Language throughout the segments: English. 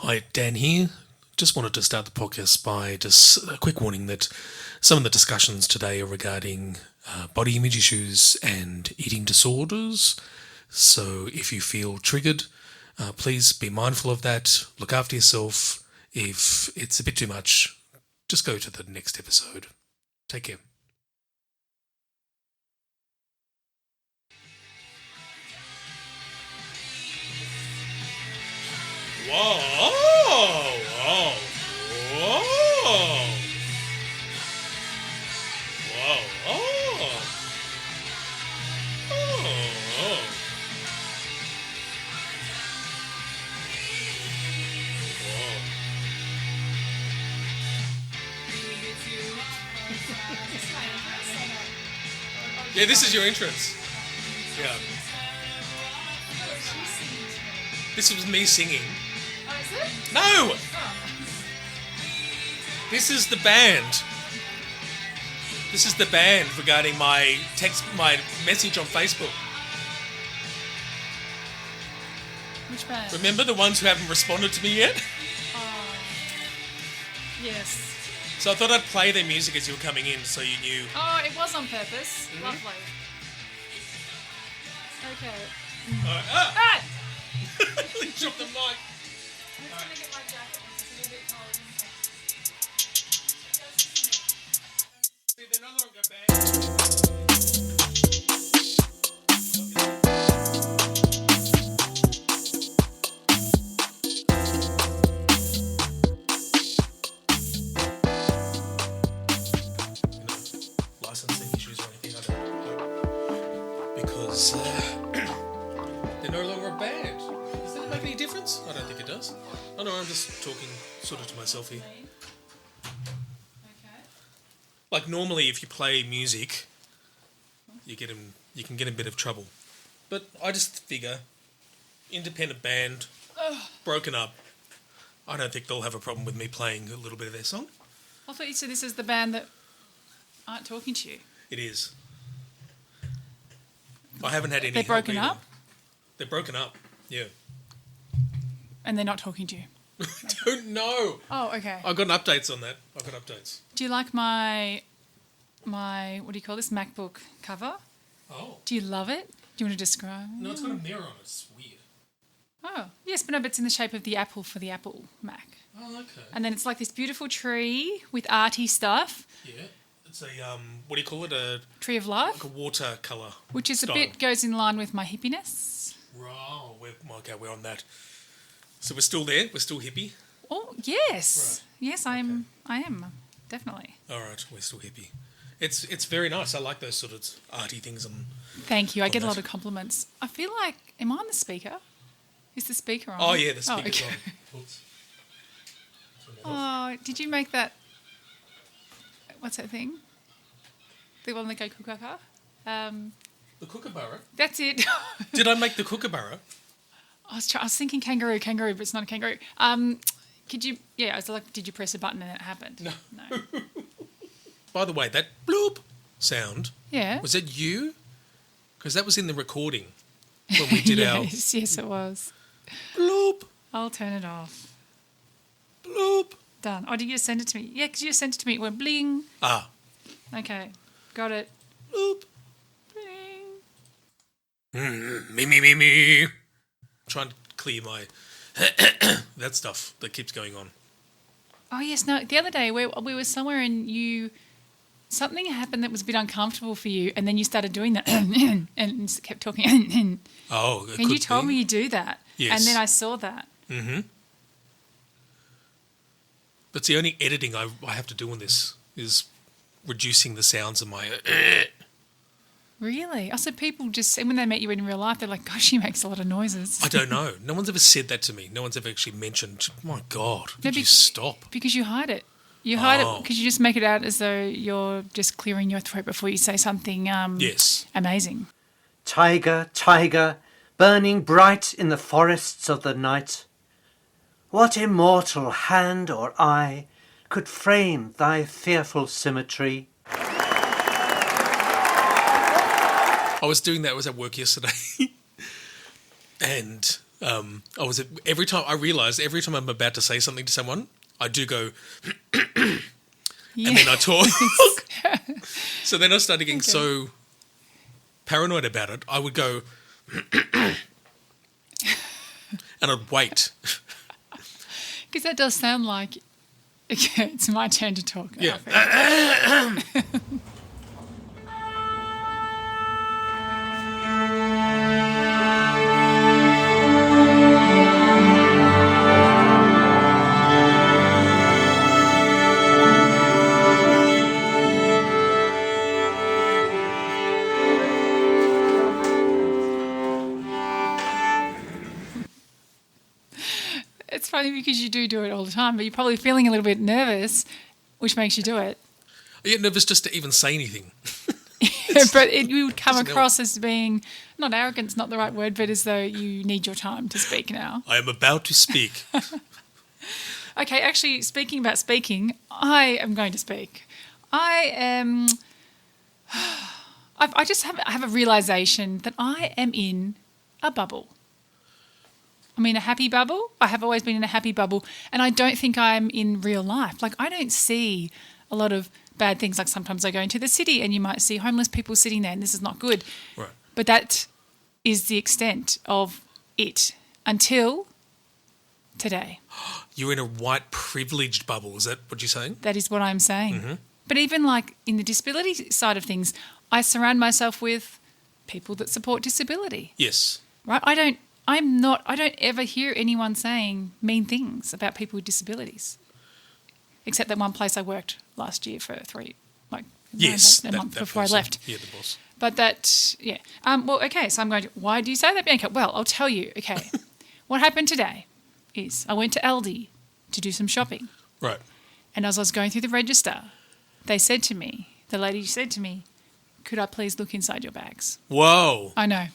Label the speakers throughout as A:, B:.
A: Hi, Dan here. Just wanted to start the podcast by just a quick warning that some of the discussions today are regarding body image issues and eating disorders. So if you feel triggered, please be mindful of that. Look after yourself. If it's a bit too much, just go to the next episode. Take care. Whoa! Whoa! Whoa! Whoa! Oh! Oh! Yeah, this is your entrance. Yeah. This was me singing.
B: Oh, is it?
A: No!
B: Oh.
A: This is the band. This is the band regarding my message on Facebook.
B: Which band?
A: Remember the ones who haven't responded to me yet?
B: Oh. Yes.
A: So I thought I'd play their music as you were coming in so you knew.
B: Oh, it was on purpose.
A: Mm-hmm.
B: Lovely. Okay.
A: Alright.
B: Ah!
A: Drop the mic.
B: I'm just gonna get my jacket. It's a little bit cold.
A: See, they're no longer bad. Licensing issues or anything, I don't know. Because they're no longer a band. Does that make any difference? I don't think it does. Oh no, I'm just talking sort of to myself here.
B: Okay.
A: Like normally, if you play music, you can get in a bit of trouble. But I just figure, independent band, broken up. I don't think they'll have a problem with me playing a little bit of their song.
B: I thought you said this is the band that aren't talking to you.
A: It is. I haven't had any.
B: They're
A: help
B: broken
A: either.
B: up?
A: They're broken up. Yeah.
B: And they're not talking to you.
A: Don't know.
B: Oh, okay.
A: I've got updates on that. I've got updates.
B: Do you like my what do you call this, MacBook cover?
A: Oh.
B: Do you love it? Do you want to describe?
A: No, it's got a mirror on it. It's weird.
B: Oh, yes, but no, but it's in the shape of the apple for the Apple Mac.
A: Oh, okay.
B: And then it's like this beautiful tree with arty stuff.
A: Yeah. It's a what do you call it? A
B: Tree of life,
A: like a watercolor.
B: which is
A: style.
B: a bit goes in line with my hippiness.
A: Right. We're on that. So we're still there. We're still hippie.
B: Oh yes,
A: Right.
B: yes, I am definitely.
A: All right, we're still hippie. It's very nice. I like those sort of arty things. And
B: Thank you. I get a
A: that.
B: lot of compliments. I feel like, am I on the speaker? Is the speaker on?
A: oh yeah, the speaker's
B: okay.
A: on. Oops.
B: Oh, did you make that? What's that thing? The one that go kukaka?
A: The kookaburra.
B: That's it.
A: Did I make the kookaburra?
B: I was thinking kangaroo, but it's not a kangaroo. Could you? Yeah, I was like, did you press a button and it happened? No.
A: By the way, that bloop sound,
B: Yeah.
A: was that you? Because that was in the recording when we did our
B: yes, it was.
A: bloop,
B: I'll turn it off.
A: bloop.
B: Done. Oh, did you just send it to me? Yeah, because you just sent it to me. It went bling.
A: Ah,
B: Okay, got it.
A: bloop.
B: Bling.
A: Me. Trying to clear my that stuff that keeps going on.
B: Oh yes, no. The other day we were somewhere and something happened that was a bit uncomfortable for you, and then you started doing that and kept talking.
A: Oh,
B: And you told me you do that.
A: Yes.
B: And then I saw that.
A: Mm-hmm. That's the only editing I have to do on this is reducing the sounds of my.
B: Really? I said people just, and when they met you in real life, they're like, gosh, she makes a lot of noises.
A: I don't know. No one's ever said that to me. No one's ever actually mentioned. My God,
B: No,
A: did you stop?
B: Because you hide it. You hide
A: Oh.
B: it because you just make it out as though you're just clearing your throat before you say something
A: Yes.
B: amazing.
C: Tiger, tiger, burning bright in the forests of the night, what immortal hand or eye could frame thy fearful symmetry?
A: I was doing that. I was at work yesterday, and every time I'm about to say something to someone, I do go,
B: Yeah.
A: and then I talk. So then I started getting so paranoid about it. I would go, and I'd wait.
B: Because that does sound like, okay, it's my turn to talk.
A: Yeah.
B: It's funny because you do it all the time, but you're probably feeling a little bit nervous, which makes you do it.
A: I get nervous just to even say anything.
B: But you would come
A: doesn't help.
B: across as being, not arrogant's not the right word, but as though you need your time to speak now.
A: I am about to speak.
B: Okay, actually, speaking about speaking, I am going to speak. I just have a realization that I am in a bubble. I'm in a happy bubble. I have always been in a happy bubble, and I don't think I'm in real life. Like, I don't see a lot of bad things. Like, sometimes I go into the city and you might see homeless people sitting there, and this is not good.
A: Right.
B: But that is the extent of it until today.
A: You're in a white privileged bubble. Is that what you're saying?
B: That is what I'm saying.
A: Mm-hmm.
B: But even like in the disability side of things, I surround myself with people that support disability,
A: Yes.
B: right? I don't ever hear anyone saying mean things about people with disabilities, except that one place I worked last year for
A: Yes.
B: a month before
A: person.
B: I left.
A: Yeah, the boss.
B: But that, yeah. Well, okay, so I'm going to, why do you say that, Bianca? Well, I'll tell you, okay. What happened today is I went to Aldi to do some shopping.
A: Right.
B: And as I was going through the register, the lady said to me, could I please look inside your bags?
A: Whoa.
B: I know.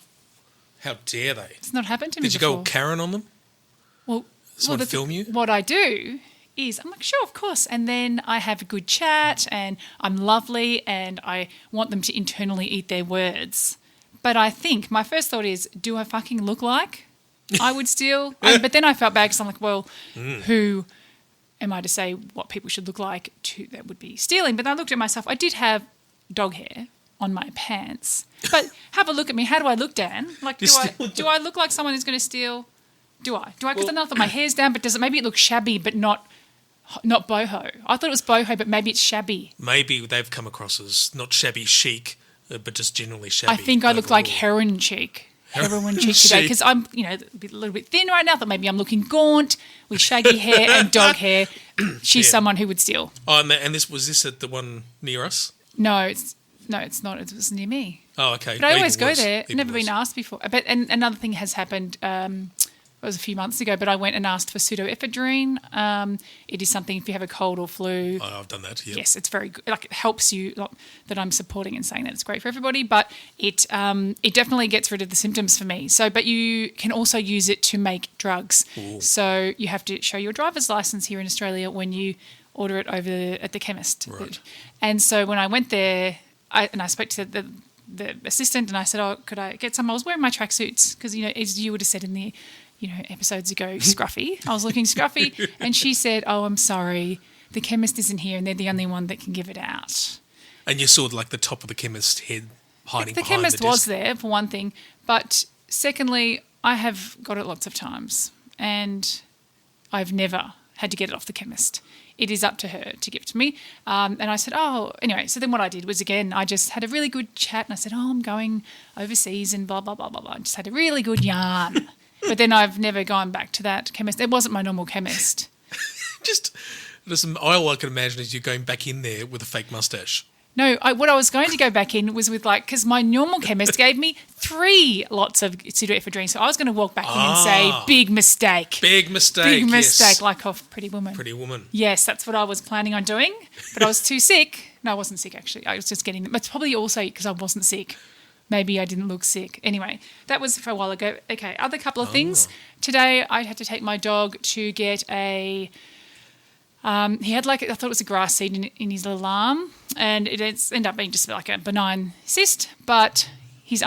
A: How dare they?
B: It's not happened to me
A: Did you
B: before.
A: go Karen on them?
B: Well,
A: Someone film you?
B: What I do is I'm like, sure, of course. And then I have a good chat and I'm lovely and I want them to internally eat their words. But I think my first thought is, do I fucking look like I would steal? But then I felt bad because I'm like, well, who am I to say what people should look like that would be stealing? But then I looked at myself. I did have dog hair on my pants. But have a look at me. How do I look, Dan? Like, do I look like someone who's going to steal? Do I? Because I know that my hair's down, but maybe it looks shabby, but not boho. I thought it was boho, but maybe it's shabby.
A: Maybe they've come across as not shabby chic, but just generally shabby.
B: I think I look like
A: overall.
B: heroin cheek today because I'm, a little bit thin right now. That maybe I'm looking gaunt with shaggy hair and dog hair. She's someone who would steal.
A: Oh, and was this at the one near us?
B: No, it's not. It was near me.
A: Oh, okay.
B: But I always go
A: worse.
B: there.
A: Even
B: Never
A: worse.
B: been asked before. But and another thing has happened. It was a few months ago, but I went and asked for pseudoephedrine. It is something if you have a cold or flu.
A: Oh, I've done that. Yep.
B: Yes, it's very good. Like, it helps you. Not that I'm supporting and saying that it's great for everybody, but it definitely gets rid of the symptoms for me. So, but you can also use it to make drugs.
A: Ooh.
B: So you have to show your driver's license here in Australia when you order it over at the chemist.
A: Right.
B: And so when I went there, I spoke to the assistant and I said, "Oh, could I get some?" I was wearing my tracksuits because as you would have said in the episodes ago, scruffy. I was looking scruffy, and she said, "Oh, I'm sorry, the chemist isn't here, and they're the only one that can give it out."
A: And you saw like the top of the chemist head hiding
B: The
A: behind
B: chemist
A: the
B: was
A: desk.
B: there for one thing, but secondly, I have got it lots of times, and I've never had to get it off the chemist. It is up to her to give it to me. And I said, oh, anyway, so then what I did was, again, I just had a really good chat and I said, oh, I'm going overseas and blah, blah, blah, blah, blah. I just had a really good yarn. But then I've never gone back to that chemist. It wasn't my normal chemist.
A: All I can imagine is you going back in there with a fake mustache.
B: No, what I was going to go back in was with because my normal chemist gave me 3 lots of pseudoephedrine. So I was going to walk back in and say, big mistake.
A: Big mistake.
B: Big mistake,
A: yes.
B: like of Pretty Woman.
A: Pretty Woman.
B: Yes, that's what I was planning on doing, but I was too sick. No, I wasn't sick, actually. I was just getting them. It's probably also because I wasn't sick. Maybe I didn't look sick. Anyway, that was for a while ago. Okay, other couple of things. Today, I had to take my dog to get a... he had I thought it was a grass seed in his little arm, and it ended up being just like a benign cyst, but he's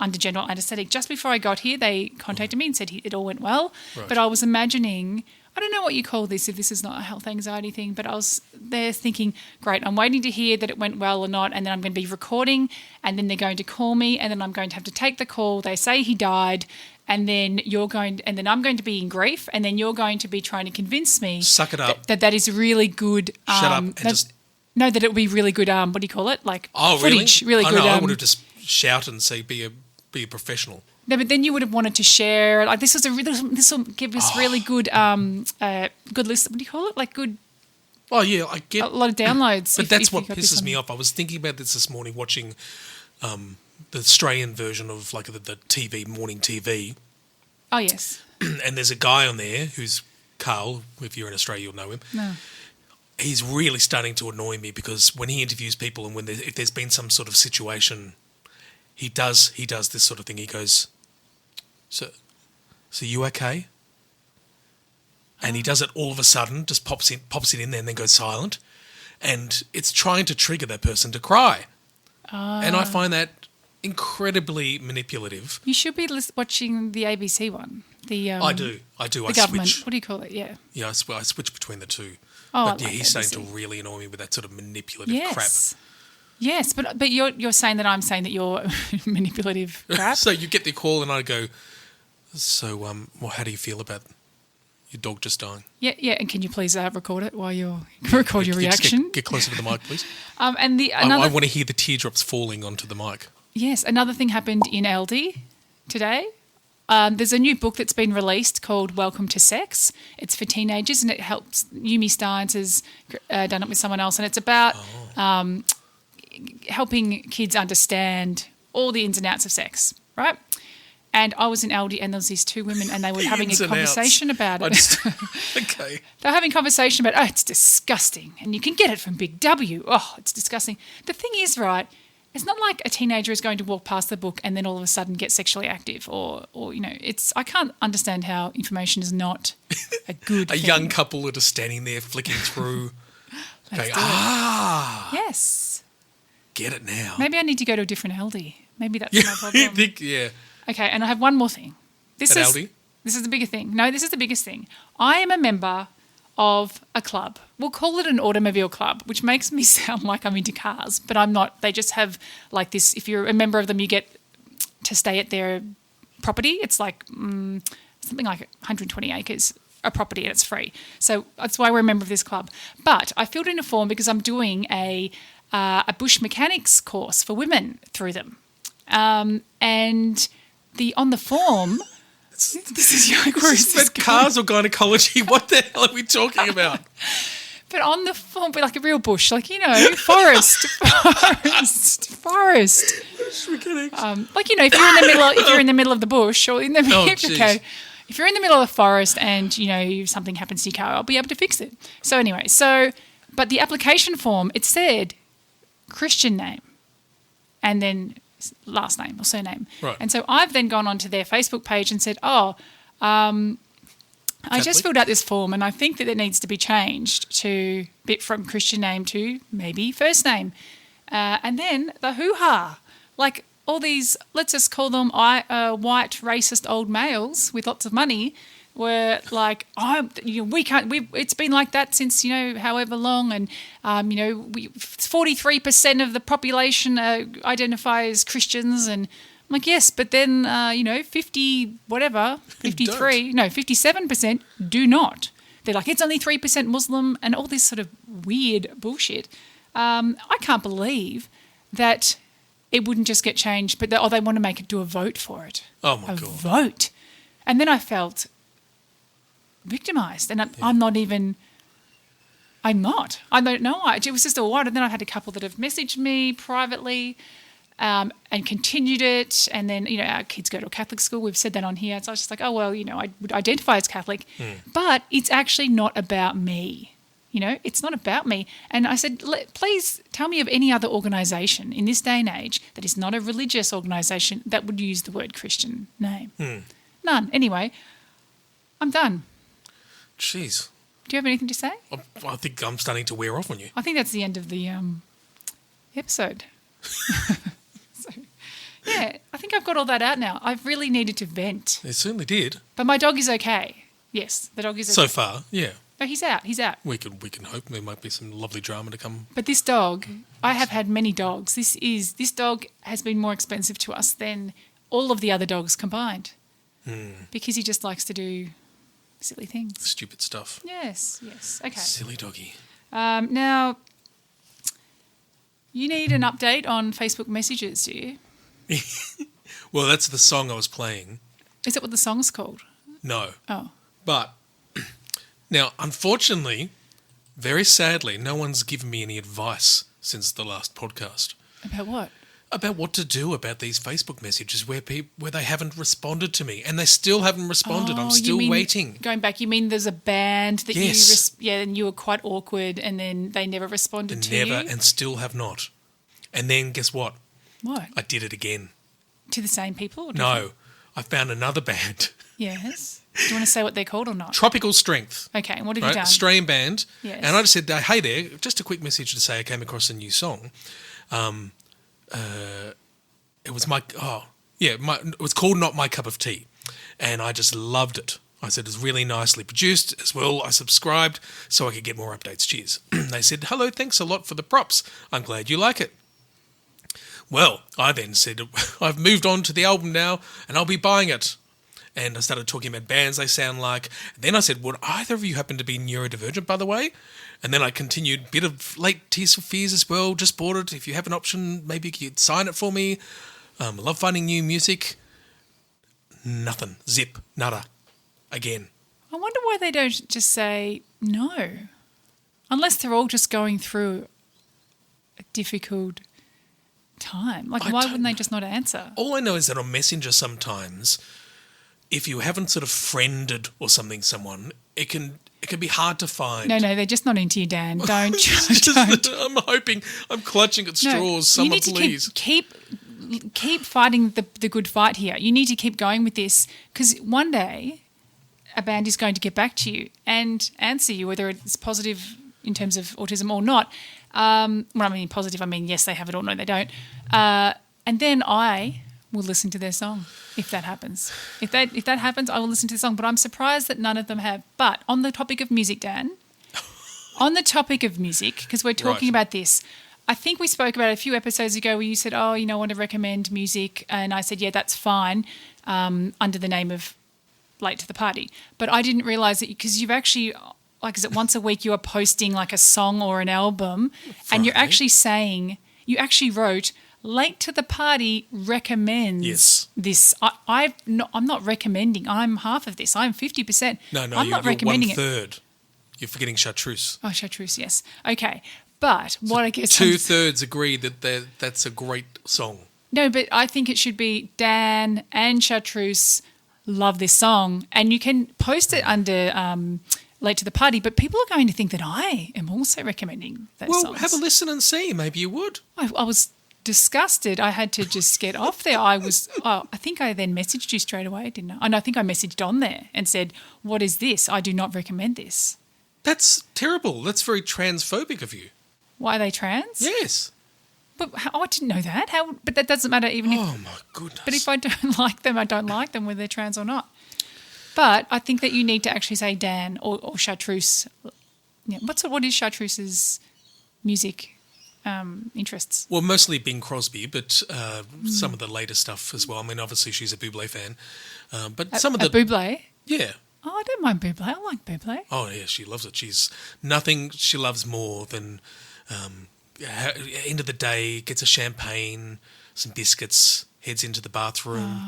B: under general anaesthetic. Just before I got here, they contacted me and said it all went well.
A: Right.
B: But I was imagining, I don't know what you call this if this is not a health anxiety thing, but I was there thinking, great, I'm waiting to hear that it went well or not, and then I'm going to be recording, and then they're going to call me, and then I'm going to have to take the call. They say he died, and then I'm going to be in grief, and then you're going to be trying to convince me
A: Suck it up.
B: that is really good.
A: Shut up and just...
B: No, that it would be really good, what do you call it? Like
A: footage.
B: Really good.
A: I would have just shouted and say, be a professional.
B: No, but then you would have wanted to share. Like this will give us really good, good list. What do you call it? Like good.
A: Oh yeah, I get
B: a lot of downloads.
A: But that's what pisses me off. I was thinking about this morning, watching the Australian version of like the TV morning TV.
B: Oh yes.
A: And there's a guy on there who's Carl. If you're in Australia, you'll know him.
B: No.
A: He's really starting to annoy me because when he interviews people and if there's been some sort of situation, he does this sort of thing. He goes, So you okay? And he does it all of a sudden, just pops it in there and then goes silent. And it's trying to trigger that person to cry. And I find that incredibly manipulative.
B: You should be watching the ABC one.
A: I do.
B: The government. Switch. What do you call it? Yeah.
A: Yeah, I switch between the two.
B: Oh,
A: but yeah,
B: like
A: he's
B: ABC.
A: starting to really annoy me with that sort of manipulative crap.
B: Yes, but you're saying that I'm saying that you're manipulative crap.
A: So you get the call and I go, so well, how do you feel about your dog just dying?
B: Yeah, and can you please record it while you record your reaction?
A: Get closer to the mic, please.
B: I
A: want to hear the teardrops falling onto the mic.
B: Yes, another thing happened in LD today. There's a new book that's been released called Welcome to Sex. It's for teenagers and it helps. Yumi Steins has done it with someone else, and it's about helping kids understand all the ins and outs of sex, right? And I was in LD and there was these two women and they were having a conversation about it.
A: Okay.
B: They were having a conversation about, it's disgusting and you can get it from Big W. Oh, it's disgusting. The thing is, right, it's not like a teenager is going to walk past the book and then all of a sudden get sexually active or I can't understand how information is not a good thing.
A: Young couple that are standing there flicking through. Okay.
B: Yes.
A: Get it now.
B: Maybe I need to go to a different LD. Maybe that's my problem.
A: Yeah.
B: Okay, and I have one more thing. This is the bigger thing. No, this is the biggest thing. I am a member of a club. We'll call it an automobile club, which makes me sound like I'm into cars, but I'm not. They just have like this. If you're a member of them, you get to stay at their property. It's like something like 120 acres a property and it's free. So that's why we're a member of this club. But I filled in a form because I'm doing a bush mechanics course for women through them. And on the form, this is your
A: but cars or gynecology? What the hell are we talking about?
B: But on the form, but like a real bush, forest.
A: Bush mechanics.
B: If you're in the middle of the bush or in the if you're in the middle of the forest and something happens to your car, I'll be able to fix it. So anyway, but the application form, it said Christian name, and then last name or surname.
A: Right.
B: And so I've then gone onto their Facebook page and said, I just filled out this form and I think that it needs to be changed from Christian name to maybe first name. And then the hoo-ha, like all these, let's just call them white racist old males with lots of money were like, it's been like that since, however long. And, 43% of the population identify as Christians. And I'm like, yes, but then, 57% do not. They're like, it's only 3% Muslim and all this sort of weird bullshit. I can't believe that it wouldn't just get changed, but they want to do a vote for it.
A: Oh, my God.
B: A vote. And then I felt victimised, and I'm not. I don't know. It was just a while, and then I've had a couple that have messaged me privately and continued it. And then, our kids go to a Catholic school. We've said that on here. So I was just like, oh, well, I would identify as Catholic. But it's actually not about me. It's not about me. And I said, please tell me of any other organisation in this day and age that is not a religious organisation that would use the word Christian name. None. Anyway, I'm done.
A: Jeez.
B: Do you have anything to say?
A: I think I'm starting to wear off on you.
B: I think that's the end of the episode. I think I've got all that out now. I've really needed to vent.
A: It certainly did.
B: But my dog is okay. Yes, the dog is okay.
A: So far, yeah.
B: No, he's out. He's out.
A: We can hope there might be some lovely drama to come.
B: But this dog, I have had many dogs. This dog has been more expensive to us than all of the other dogs combined. Because he just likes to do silly things.
A: Stupid stuff.
B: Yes. Okay.
A: Silly doggy.
B: Now, you need an update on Facebook messages, do you?
A: Well, that's the song I was playing.
B: Is that what the song's called?
A: No.
B: Oh.
A: But now, unfortunately, very sadly, no one's given me any advice since the last podcast.
B: About what?
A: About what to do about these Facebook messages where they haven't responded to me, and they still haven't responded. I'm still waiting.
B: Going back, you mean there's a band that
A: Yes.
B: and you were quite awkward, and then they never responded to you?
A: And still have not. And then guess what?
B: What?
A: I did it again.
B: To the same people? Or
A: No,
B: different?
A: I found another band.
B: Yes. Do you want to say what they're called or not?
A: Tropical Strength.
B: Okay, and what have
A: Right,
B: you done?
A: Australian band.
B: Yes.
A: And I just said, hey there, just a quick message to say I came across a new song. It was it was called Not My Cup of Tea. And I just loved it. I said, it's really nicely produced as well. I subscribed so I could get more updates. Cheers. They said, hello, thanks a lot for the props. I'm glad you like it. Well, I then said, I've moved on to the album now and I'll be buying it. And I started talking about bands they sound like. And then I said, would either of you happen to be neurodivergent, by the way? And then I continued, bit of late Tears for Fears as well. Just bought it. If you have an option, maybe you'd sign it for me. I love finding new music. Nothing. Zip. Nada. Again.
B: I wonder why they don't just say no. Unless they're all just going through a difficult time. Like, why wouldn't they just not answer?
A: All I know is that on Messenger sometimes, if you haven't sort of friended or something someone, it can be hard to find.
B: No, they're just not into you, Dan. Don't.
A: I'm clutching at straws. Someone
B: you need
A: please.
B: To keep fighting the good fight here. You need to keep going with this because one day a band is going to get back to you and answer you, whether it's positive in terms of autism or not. When I mean positive, I mean yes, they have it or no, they don't. And then I will listen to their song if that happens. If that happens, I will listen to the song. But I'm surprised that none of them have. But on the topic of music, Dan, because we're talking about this, I think we spoke about it a few episodes ago where you said, I want to recommend music. And I said, yeah, that's fine, under the name of Late to the Party. But I didn't realise that because you've actually, like, is it once a week you are posting like a song or an album and you're actually saying, you actually wrote, Late to the Party recommends this. I'm not recommending. I'm half of this. I'm 50%.
A: No,
B: I'm not recommending
A: you're 1/3. You're forgetting chartreuse.
B: Oh, chartreuse, yes. Okay. But what I guess...
A: 2/3 agree that that's a great song.
B: No, but I think it should be Dan and chartreuse love this song. And you can post it under Late to the Party, but people are going to think that I am also recommending those songs.
A: Well, have a listen and see. Maybe you would.
B: I was disgusted. I had to just get off there. I think I then messaged you straight away, didn't I? And I think I messaged on there and said, what is this? I do not recommend this.
A: That's terrible. That's very transphobic of you.
B: Why are they trans?
A: Yes.
B: But I didn't know that. But that doesn't matter even if...
A: Oh, my goodness.
B: But if I don't like them, I don't like them, whether they're trans or not. But I think that you need to actually say Dan or chartreuse. Yeah, what is chartreuse's music interests?
A: Well, mostly Bing Crosby, but some of the later stuff as well. I mean, obviously she's a Bublé fan. But some of the...
B: Bublé?
A: Yeah.
B: Oh, I don't mind Bublé. I like Bublé.
A: Oh, yeah, she loves it. She's nothing she loves more than end of the day, gets a champagne, some biscuits, heads into the bathroom,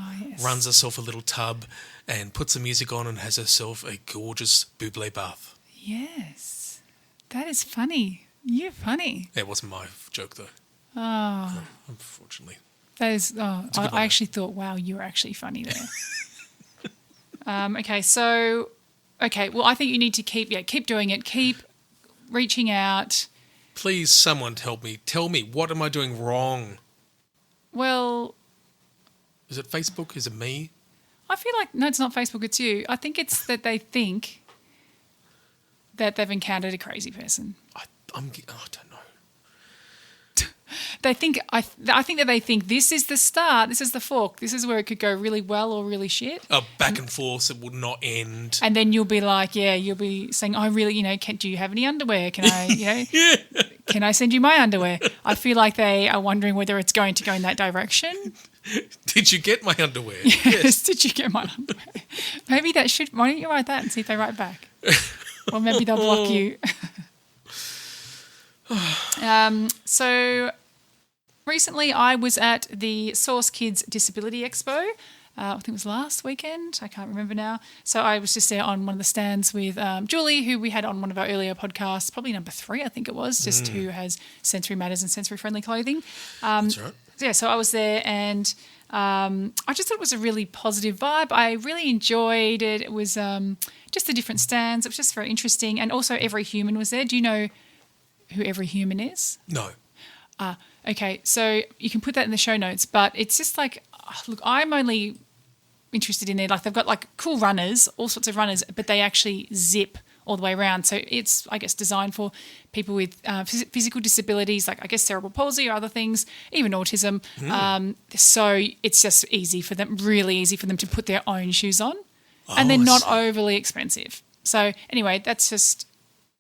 A: runs herself a little tub and puts the music on and has herself a gorgeous Bublé bath.
B: Yes. That is funny. You're funny.
A: It wasn't my joke, though.
B: Oh.
A: Unfortunately.
B: That is... Oh, I actually thought, wow, you were actually funny there. Okay, well, I think you need to keep doing it. Keep reaching out.
A: Please, someone help me. Tell me, what am I doing wrong?
B: Well...
A: Is it Facebook? Is it me?
B: I feel like, no, it's not Facebook, it's you. I think it's that they think that they've encountered a crazy person.
A: I don't know.
B: They think I think that they think this is the start, this is the fork, this is where it could go really well or really shit.
A: Back and forth, it would not end.
B: And then you'll be like, you'll be saying, "I really, do you have any underwear? Can I, can I send you my underwear?" I feel like they are wondering whether it's going to go in that direction.
A: Did you get my underwear?
B: Yes. Did you get my underwear? Maybe that should. Why don't you write that and see if they write back? Or maybe they'll block you. So recently I was at the Source Kids Disability Expo. I think it was last weekend. I can't remember now. So I was just there on one of the stands with Julie, who we had on one of our earlier podcasts, probably number 3, I think it was, just who has Sensory Matters and Sensory Friendly Clothing.
A: That's right.
B: So I was there and I just thought it was a really positive vibe. I really enjoyed it. It was just the different stands. It was just very interesting. And also Every Human was there. Do you know who Every Human is?
A: No.
B: Okay, so you can put that in the show notes, but it's just like, look, I'm only interested in there. Like they've got like cool runners, all sorts of runners, but they actually zip all the way around. So it's, I guess, designed for people with physical disabilities, like I guess cerebral palsy or other things, even autism. So it's just easy for them, really easy for them to put their own shoes on, and they're not overly expensive. So anyway, that's just,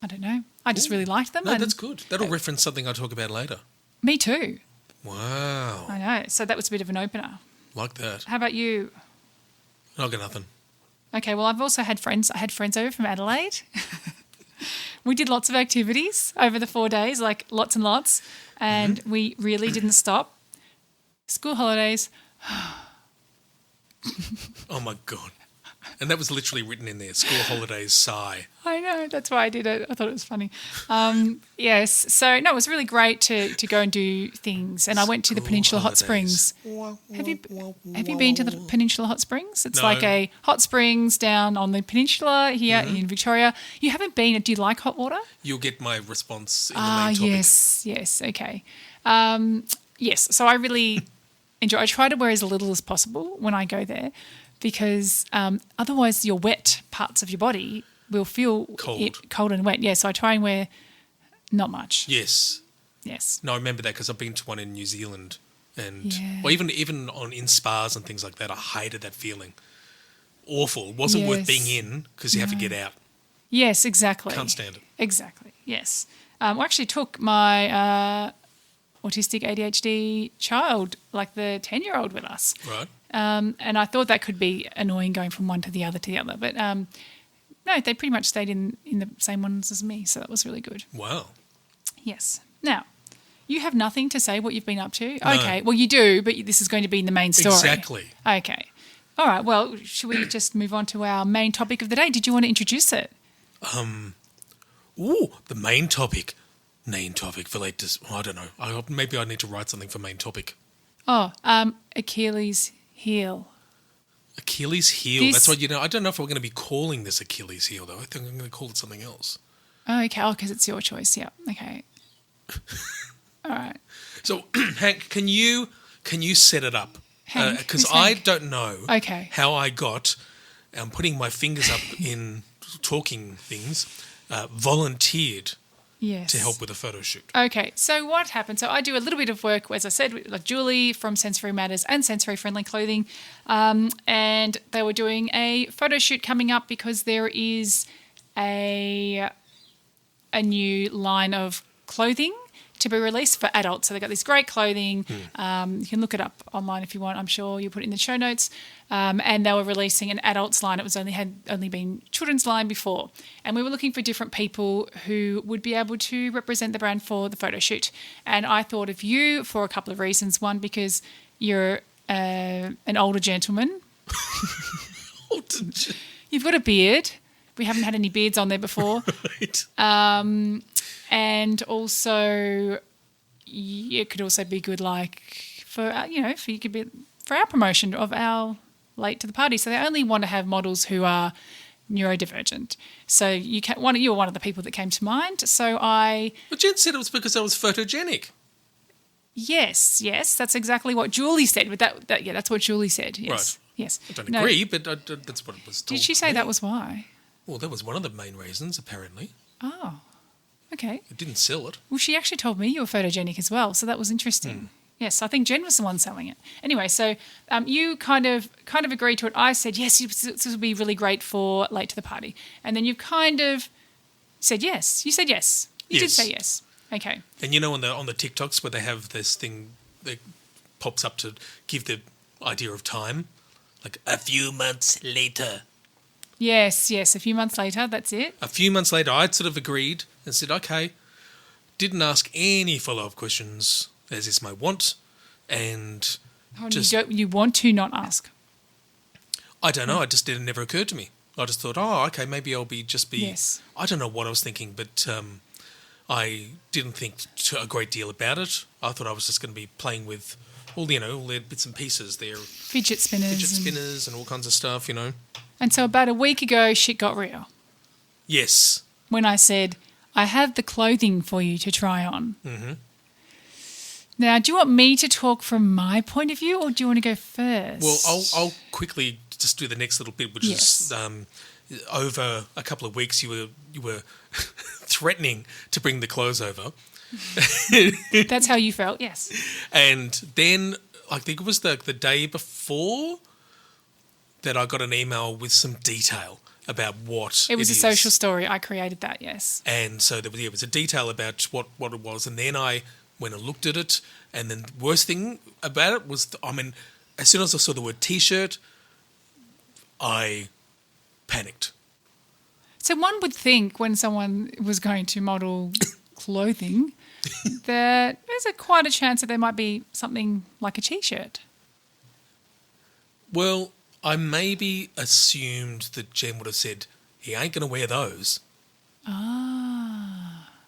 B: I don't know. I just really liked them.
A: No, that's good. That'll reference something I'll talk about later.
B: Me too.
A: Wow.
B: I know. So that was a bit of an opener.
A: Like that.
B: How about you?
A: I got nothing.
B: Okay, well, I've also had friends. I had friends over from Adelaide. We did lots of activities over the 4 days, like lots and lots, and we really didn't stop. School holidays.
A: Oh, my God. And that was literally written in there, school holidays, sigh.
B: I know, that's why I did it. I thought it was funny. Yes, so no, it was really great to go and do things. And I went to the Peninsula Hot Springs. Have you been to the Peninsula Hot Springs? It's like a hot springs down on the peninsula here in Victoria. You haven't been. Do you like hot water?
A: You'll get my response in the main topic.
B: Yes, okay. Yes, so I really enjoy. I try to wear as little as possible when I go there, because otherwise your wet parts of your body will feel cold and wet. Yeah, so I try and wear not much.
A: Yes.
B: Yes.
A: No, I remember that because I've been to one in New Zealand, and well, even in spas and things like that, I hated that feeling. Awful. It wasn't worth being in because you have to get out.
B: Yes, exactly.
A: Can't stand it.
B: Exactly. Yes. I actually took my autistic ADHD child, like the 10-year-old, with us.
A: Right.
B: And I thought that could be annoying going from one to the other, but no, they pretty much stayed in the same ones as me, so that was really good.
A: Wow.
B: Yes. Now, you have nothing to say what you've been up to?
A: No.
B: Okay, well, you do, but this is going to be in the main story.
A: Exactly.
B: Okay. All right, well, should we just move on to our main topic of the day? Did you want to introduce it?
A: The main topic. Main topic for I don't know. Maybe I need to write something for main topic.
B: Achilles heel.
A: Achilles heel. That's what, I don't know if we're going to be calling this Achilles heel, though. I think I'm going to call it something else.
B: Oh, okay. Oh, because it's your choice. Yeah. Okay. All right.
A: So, Hank, can you set it up? Because I don't know how I got, putting my fingers up in talking things, volunteered to help with a photo shoot.
B: Okay, so what happened? So I do a little bit of work, as I said, with like Julie from Sensory Matters and Sensory Friendly Clothing, and they were doing a photo shoot coming up because there is a new line of clothing to be released for adults. So they've got this great clothing. You can look it up online if you want. I'm sure you'll put it in the show notes. And they were releasing an adults line. It was only been children's line before. And we were looking for different people who would be able to represent the brand for the photo shoot. And I thought of you for a couple of reasons. One, because you're an older gentleman. You've got a beard. We haven't had any beards on there before. Right. And also, it could also be good, like for our promotion of our late to the party. So they only want to have models who are neurodivergent. So you were one of the people that came to mind. So Well,
A: Jen said it was because I was photogenic.
B: Yes, that's exactly what Julie said. But that's what Julie said. Yes,
A: right.
B: Yes.
A: I don't agree, but that's what it was told.
B: Did she say that was why?
A: Well, that was one of the main reasons, apparently.
B: Oh. Okay.
A: It didn't sell it.
B: Well, she actually told me you were photogenic as well, so that was interesting. Yes, I think Jen was the one selling it. Anyway, so you kind of agreed to it. I said, yes, this would be really great for late to the party. And then you kind of said yes. You said yes. You did
A: Yes.
B: say yes. Okay.
A: And you know on the TikToks where they have this thing that pops up to give the idea of time, like a few months later.
B: Yes. A few months later, that's it.
A: A few months later, I'd sort of agreed and said, okay, didn't ask any follow-up questions, as is my want, and
B: You want to not ask.
A: I don't know, it never occurred to me. I just thought, oh, okay, maybe I'll be.
B: Yes.
A: I don't know what I was thinking, but I didn't think a great deal about it. I thought I was just going to be playing with all the bits and pieces there.
B: Fidget spinners.
A: And all kinds of stuff,
B: And so about a week ago, shit got real.
A: Yes.
B: When I said, I have the clothing for you to try on. Mm-hmm. Now, do you want me to talk from my point of view or do you want to go first?
A: Well, I'll quickly just do the next little bit, which
B: Yes.
A: is over a couple of weeks you were threatening to bring the clothes over.
B: That's how you felt, yes.
A: And then I think it was the day before that I got an email with some detail about what
B: It was a
A: is.
B: social story. I created that, yes.
A: And so there was a detail about what it was. And then I went and looked at it. And then the worst thing about it was, as soon as I saw the word T-shirt, I panicked.
B: So one would think when someone was going to model clothing that there's quite a chance that there might be something like a T-shirt.
A: Well, I maybe assumed that Jen would have said, he ain't going to wear those.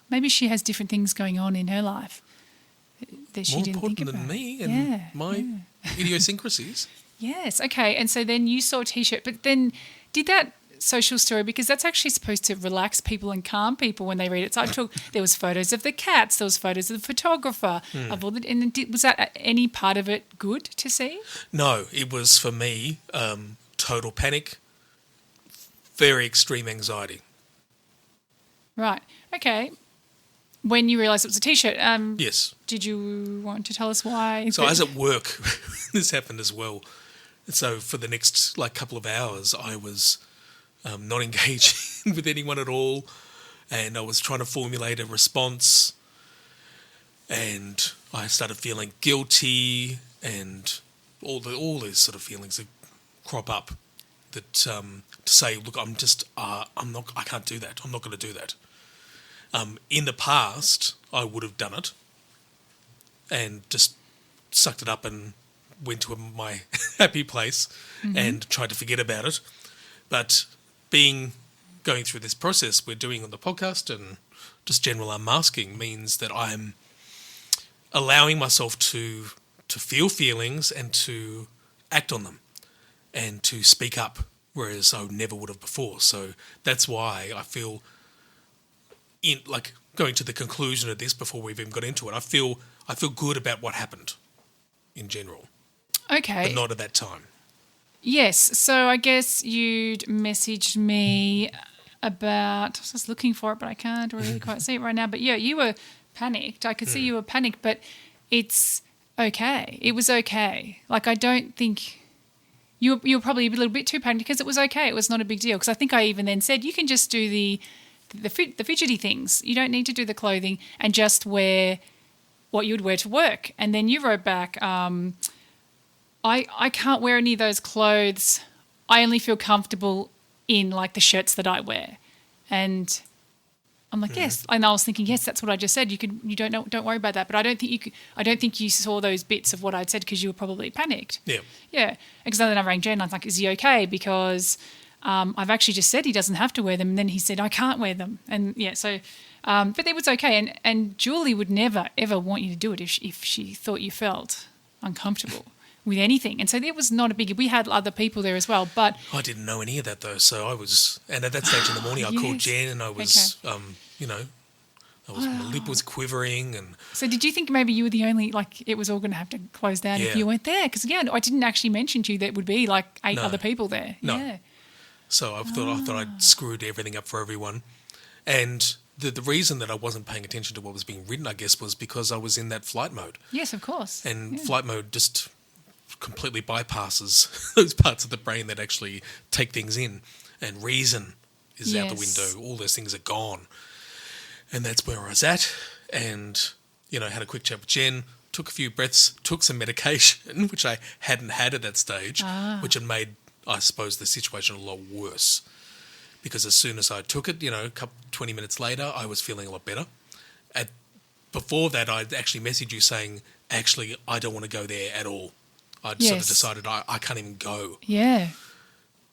B: Maybe she has different things going on in her life that she
A: More
B: didn't think
A: important
B: about.
A: than me and my idiosyncrasies.
B: Yes, okay. And so then you saw a T-shirt, but then did that social story, because that's actually supposed to relax people and calm people when they read it. So there was photos of the cats, there was photos of the photographer, of all the, and was that any part of it good to see?
A: No, it was for me total panic, very extreme anxiety.
B: Right. Okay. When you realised it was a T-shirt,
A: Yes.
B: did you want to tell us why?
A: So as at work, this happened as well. So for the next couple of hours, I was not engaging with anyone at all, and I was trying to formulate a response, and I started feeling guilty, and all these sort of feelings that crop up. That to say, look, I can't do that. I'm not going to do that. In the past, I would have done it, and just sucked it up and went to my happy place and tried to forget about it. But going through this process we're doing on the podcast and just general unmasking means that I'm allowing myself to feel feelings and to act on them and to speak up, whereas I never would have before. So that's why I feel going to the conclusion of this before we've even got into it. I feel good about what happened in general.
B: Okay.
A: But not at that time.
B: Yes. So I guess you'd messaged me about, I was just looking for it, but I can't really quite see it right now. But yeah, you were panicked. I could see you were panicked, but it's okay. It was okay. I don't think you were probably a little bit too panicked because it was okay. It was not a big deal. Because I think I even then said, you can just do the fidgety things. You don't need to do the clothing and just wear what you would wear to work. And then you wrote back, I can't wear any of those clothes. I only feel comfortable in the shirts that I wear. And I'm like, yes. And I was thinking, yes, that's what I just said. Don't worry about that. But I don't think you saw those bits of what I'd said because you were probably panicked.
A: Yeah.
B: Yeah. Because then I rang Jen and I was like, is he okay? Because I've actually just said he doesn't have to wear them. And then he said, I can't wear them. And yeah, so, but it was okay. And Julie would never, ever want you to do it if she thought you felt uncomfortable with anything. And so it was not a biggie. We had other people there as well, but
A: I didn't know any of that though. So I was, and at that stage in the morning, I called Jen and I was, my lip was quivering and.
B: So did you think maybe you were the only, it was all going to have to close down if you weren't there? Because again, I didn't actually mention to you that would be 8 other people there.
A: No.
B: Yeah.
A: So I thought I'd screwed everything up for everyone. And the reason that I wasn't paying attention to what was being written, I guess, was because I was in that flight mode.
B: Yes, of course.
A: And flight mode just completely bypasses those parts of the brain that actually take things in. And reason is out the window. All those things are gone. And that's where I was at. And, had a quick chat with Jen, took a few breaths, took some medication, which I hadn't had at that stage, which had made, I suppose, the situation a lot worse. Because as soon as I took it, 20 minutes later, I was feeling a lot better. Before that, I'd actually messaged you saying, actually, I don't want to go there at all. I'd sort of decided I can't even go.
B: Yeah.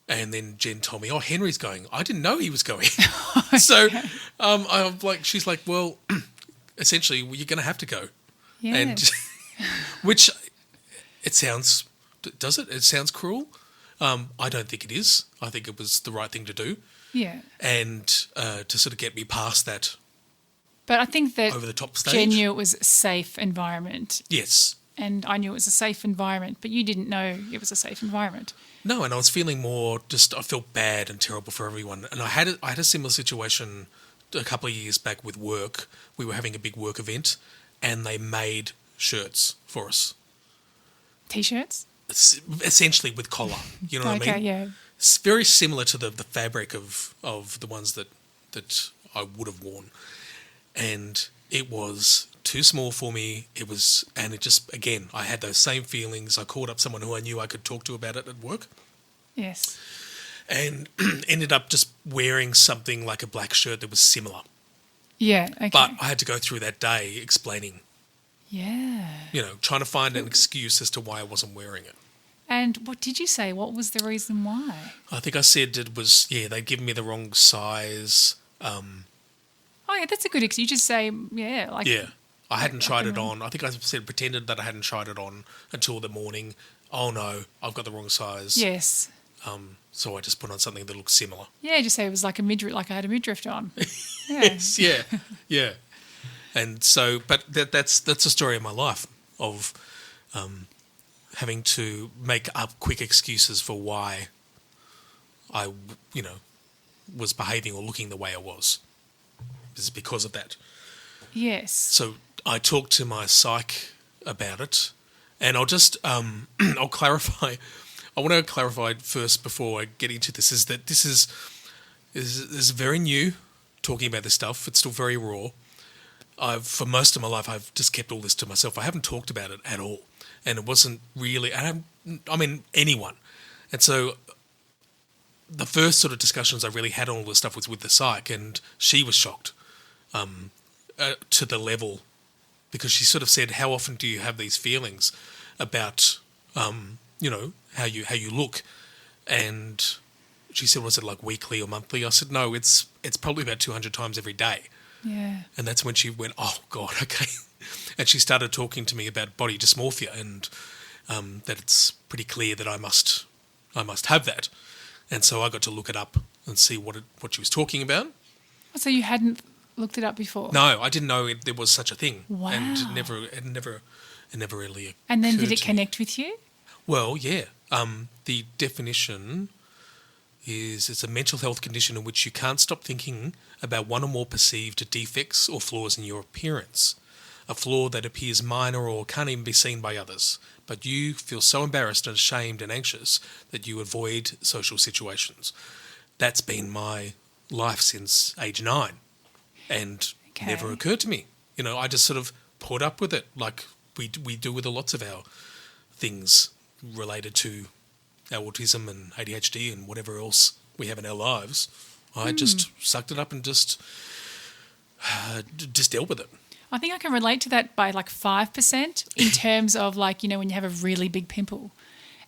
A: And then Jen told me, oh, Henry's going. I didn't know he was going. So she's like, well, essentially, you're going to have to go.
B: Yeah.
A: And which it sounds, does it? It sounds cruel. I don't think it is. I think it was the right thing to do.
B: Yeah.
A: And to sort of get me past that.
B: But I think that
A: over the top stage.
B: Jen knew it was a safe environment.
A: Yes.
B: And I knew it was a safe environment, but you didn't know it was a safe environment.
A: No, and I was feeling more I felt bad and terrible for everyone. And I had a similar situation a couple of years back with work. We were having a big work event and they made shirts for us.
B: T-shirts?
A: Essentially with collar. You know what I mean?
B: Okay, yeah.
A: It's very similar to the fabric of the ones that I would have worn. And it was too small for me. It just, again, I had those same feelings. I called up someone who I knew I could talk to about it at work.
B: Yes.
A: And ended up just wearing something like a black shirt that was similar.
B: Yeah, okay.
A: But I had to go through that day explaining.
B: Yeah.
A: Trying to find an excuse as to why I wasn't wearing it.
B: And what did you say? What was the reason why?
A: I think I said it was, they'd given me the wrong size.
B: Oh, yeah, that's a good excuse. You just say,
A: Yeah. I hadn't tried it on. I think I pretended that I hadn't tried it on until the morning. Oh, no, I've got the wrong size.
B: Yes.
A: So I just put on something that looked similar.
B: Yeah, just say it was like a midriff, like I had a midriff on. Yeah.
A: Yes, yeah. And so, but that's the story of my life of having to make up quick excuses for why I, was behaving or looking the way I was. It's because of that.
B: Yes.
A: So I talked to my psych about it, and I'll just I'll clarify. I want to clarify first before I get into this is that this is very new. Talking about this stuff, it's still very raw. For most of my life, I've just kept all this to myself. I haven't talked about it at all, and it wasn't really. Anyone, and so the first sort of discussions I really had on all this stuff was with the psych, and she was shocked to the level because she sort of said, "How often do you have these feelings about, how you look?" And she said, "Was it like weekly or monthly?" I said, "No, it's probably about 200 times every day."
B: Yeah. And
A: that's when she went, "Oh God, okay," and she started talking to me about body dysmorphia and that it's pretty clear that I must have that. And so I got to look it up and see what she was talking about.
B: So you hadn't looked it up before?
A: No, I didn't know there was such a thing.
B: Wow.
A: And it never really.
B: And then did it connect with you?
A: Well, yeah. The definition is it's a mental health condition in which you can't stop thinking about one or more perceived defects or flaws in your appearance. A flaw that appears minor or can't even be seen by others, but you feel so embarrassed and ashamed and anxious that you avoid social situations. That's been my life since age 9 and never occurred to me. I just sort of put up with it like we do with lots of our things related to our autism and ADHD and whatever else we have in our lives. I just sucked it up and just dealt with it.
B: I think I can relate to that by like 5% in terms of like, when you have a really big pimple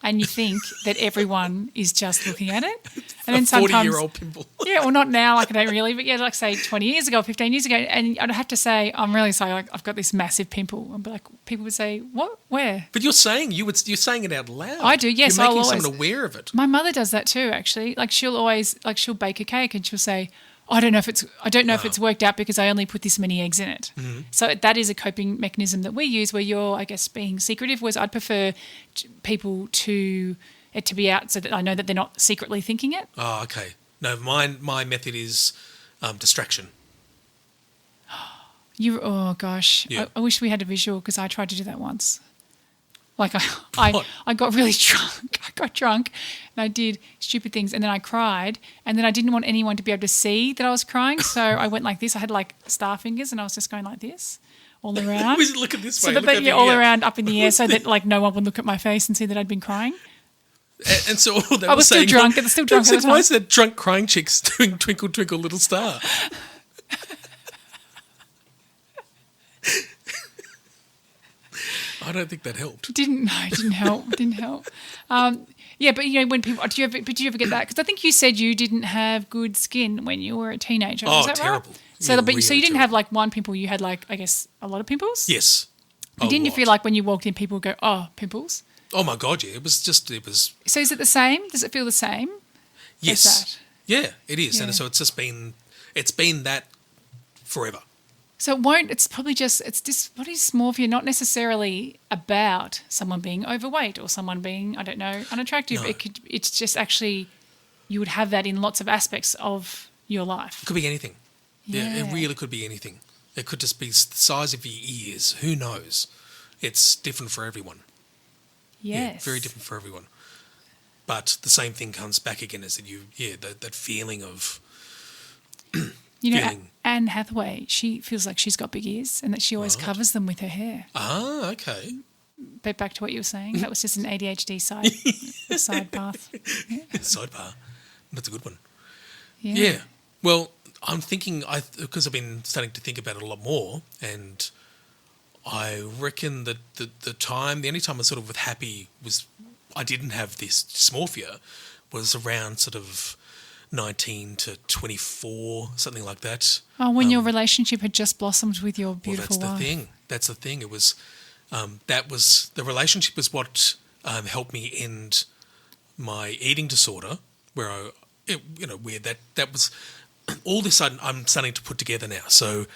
B: and you think that everyone is just looking at it. And then sometimes
A: 40-year-old pimple.
B: Yeah, well, not now, like I don't really, but yeah, like say 20 years ago, 15 years ago, and I'd have to say, I'm really sorry, like I've got this massive pimple. And like people would say, what? Where?
A: But you're saying it out loud.
B: I do, yes.
A: You're making someone aware of it.
B: My mother does that too, actually. Like she'll bake a cake and she'll say, I don't know if it's worked out because I only put this many eggs in it. Mm-hmm. So that is a coping mechanism that we use where you're, I guess, being secretive, whereas I'd prefer people to be out so that I know that they're not secretly thinking it.
A: Oh, okay. No, my method is distraction.
B: Oh gosh,
A: Yeah.
B: I wish we had a visual because I tried to do that once. Like I got really drunk. I got drunk and I did stupid things and then I cried and then I didn't want anyone to be able to see that I was crying. So I went like this. I had like star fingers and I was just going like this all around.
A: Look at this
B: So
A: way.
B: that
A: look
B: they, all around up in the air so that like no one would look at my face and see that I'd been crying.
A: And so all that
B: I was still
A: saying,
B: drunk. It's still drunk.
A: Said, why is that drunk crying chick's doing Twinkle Twinkle Little Star? I don't think that helped.
B: Didn't help. Didn't help. Yeah, but when people, do you ever get that? Because I think you said you didn't have good skin when you were a teenager.
A: Oh,
B: Is that
A: terrible.
B: Right? So,
A: Yeah,
B: but so you didn't
A: really
B: have like one pimple. You had like I guess a lot of pimples.
A: Yes.
B: And didn't you feel like when you walked in, people would go, "Oh, pimples"?
A: Oh my God, yeah. It was.
B: So is it the same? Does it feel the same?
A: Yes.
B: As that?
A: Yeah, it is.
B: Yeah.
A: And so it's been that forever.
B: So it won't. It's probably just body dysmorphia, not necessarily about someone being overweight or someone being unattractive.
A: No.
B: It's just actually you would have that in lots of aspects of your life.
A: It could be anything. Yeah,
B: Yeah.
A: it really could be anything. It could just be the size of your ears. Who knows? It's different for everyone.
B: Yes.
A: Yeah, very different for everyone. But the same thing comes back again is that feeling of feeling.
B: Anne Hathaway, she feels like she's got big ears and that she always covers them with her hair.
A: Ah, okay.
B: But back to what you were saying, that was just an ADHD side path. Yeah.
A: Sidebar. That's a good one.
B: Yeah.
A: Well, I'm thinking, because I've been starting to think about it a lot more, and I reckon that the only time I was sort of happy was I didn't have this dysmorphia was around sort of 19 to 24, something like that.
B: Oh, when your relationship had just blossomed with your beautiful
A: Well,
B: wife.
A: That's the thing. It was the relationship was what helped me end my eating disorder, where where that was all of a sudden I'm starting to put together now. So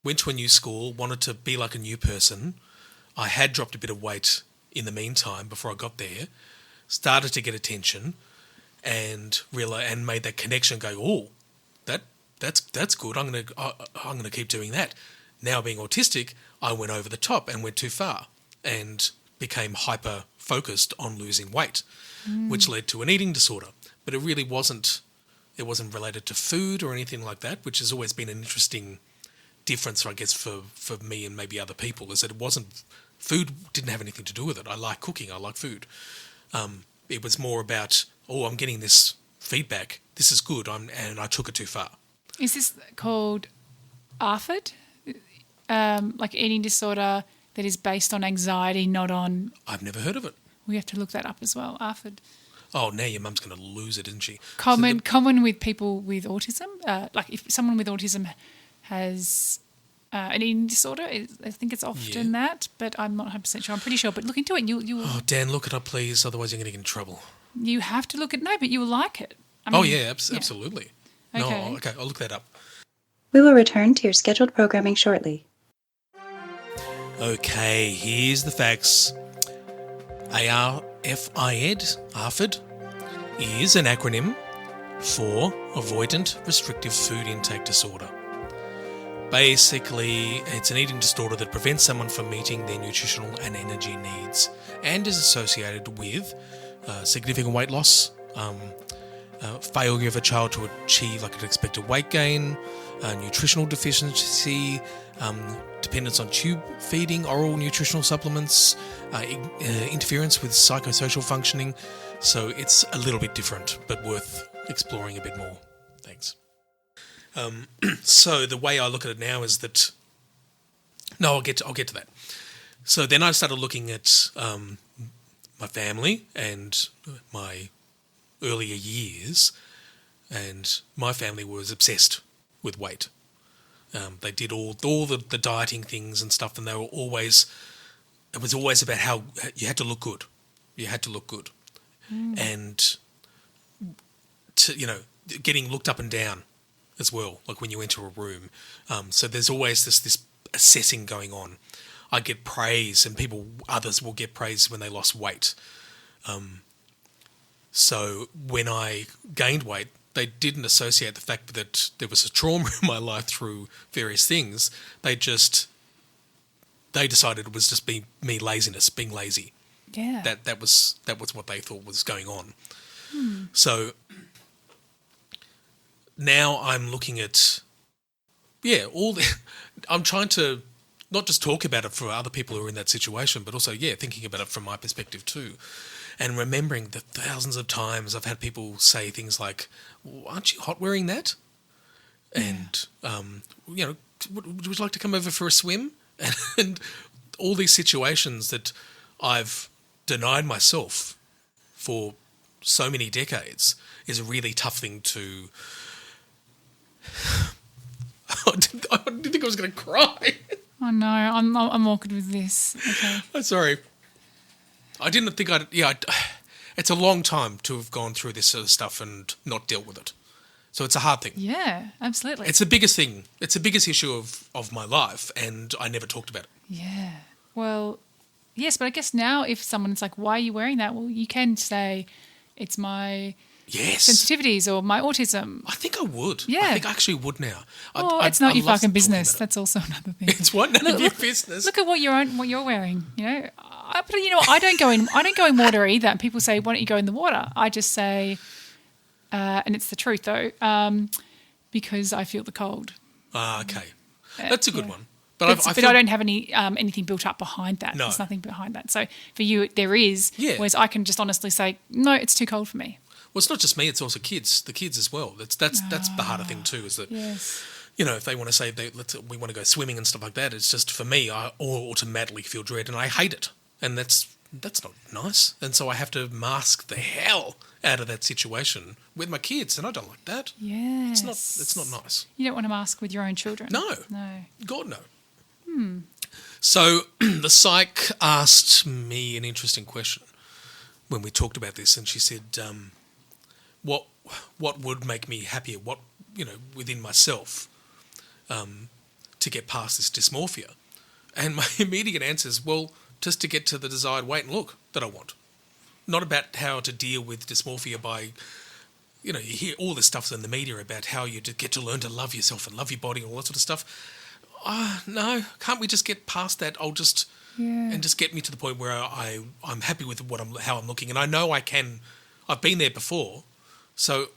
A: went to a new school, wanted to be like a new person. I had dropped a bit of weight in the meantime before I got there, started to get attention, and made that connection. Go, oh, that's good. I'm gonna keep doing that. Now being autistic, I went over the top and went too far, and became hyper focused on losing weight, which led to an eating disorder. But it really wasn't. It wasn't related to food or anything like that, which has always been an interesting difference, I guess, for me and maybe other people, is that it wasn't food didn't have anything to do with it. I like cooking. I like food. It was more about, I'm getting this feedback. This is good. And I took it too far.
B: Is this called ARFID? Like eating disorder that is based on anxiety, not on...
A: I've never heard of it.
B: We have to look that up as well, ARFID.
A: Oh, now your mum's going to lose it, isn't she?
B: Common with people with autism. Like if someone with autism has an eating disorder, I think it's often that, but I'm not 100% sure. I'm pretty sure. But look into it. You.
A: Oh, Dan, look it up, please. Otherwise, you're going to get in trouble.
B: You have to look at but you will like it.
A: Absolutely.
B: Okay.
A: No, okay, I'll look that up.
D: We will return to your scheduled programming shortly.
A: Okay, here's the facts. ARFID is an acronym for Avoidant Restrictive Food Intake Disorder. Basically, it's an eating disorder that prevents someone from meeting their nutritional and energy needs and is associated with significant weight loss, failure of a child to achieve like an expected weight gain, nutritional deficiency, dependence on tube feeding, oral nutritional supplements, interference with psychosocial functioning. So it's a little bit different, but worth exploring a bit more. Thanks. So the way I look at it now is that... No, I'll get to that. So then I started looking at my family and my earlier years, and my family was obsessed with weight. They did all the dieting things and stuff, and it was always about how you had to look good. You had to look good. And getting looked up and down as well, like when you enter a room. So there's always this assessing going on. I get praise, and others will get praise when they lost weight. So when I gained weight, they didn't associate the fact that there was a trauma in my life through various things. They decided it was just me laziness, being lazy.
B: Yeah.
A: That was what they thought was going on. So now I'm looking at I'm trying to not just talk about it for other people who are in that situation, but also thinking about it from my perspective too, and remembering the thousands of times I've had people say things like, well, "Aren't you hot wearing that?" And would you like to come over for a swim? And all these situations that I've denied myself for so many decades is a really tough thing to. I didn't think I was going to cry.
B: Oh no, I'm awkward with this. Okay.
A: I'm sorry. I didn't think I'd. Yeah, it's a long time to have gone through this sort of stuff and not dealt with it. So it's a hard thing.
B: Yeah, absolutely.
A: It's the biggest thing. It's the biggest issue of my life, and I never talked about it.
B: Yeah. Well, yes, but I guess now if someone's like, "Why are you wearing that?" Well, you can say, "It's my sensitivities or my autism."
A: I think I would.
B: Yeah.
A: I think I actually would now.
B: It's not your fucking business. That's also another thing.
A: It's what none of your business.
B: Look at what you're wearing. But I don't go in water either. And people say, "Why don't you go in the water?" I just say, and it's the truth though, because I feel the cold.
A: Okay, that's a good one.
B: But I don't have anything built up behind that.
A: No.
B: There's nothing behind that. So for you, there is.
A: Yeah.
B: Whereas I can just honestly say, no, it's too cold for me.
A: Well, it's not just me; it's also kids. The kids as well. That's the harder thing too. Is that
B: Yes.
A: if they want to say we want to go swimming and stuff like that, it's just for me, I automatically feel dread and I hate it, and that's not nice. And so I have to mask the hell out of that situation with my kids, and I don't like that.
B: Yes.
A: It's not nice.
B: You don't want to mask with your own children.
A: No.
B: No.
A: God no. So the psych asked me an interesting question when we talked about this, and she said, "What would make me happier? What within myself to get past this dysmorphia?" And my immediate answer is, well, just to get to the desired weight and look that I want, not about how to deal with dysmorphia by. You hear all this stuff in the media about how you get to learn to love yourself and love your body and all that sort of stuff. No, can't we just get past that? And just get me to the point where I'm happy with how I'm looking, and I know I can. I've been there before, so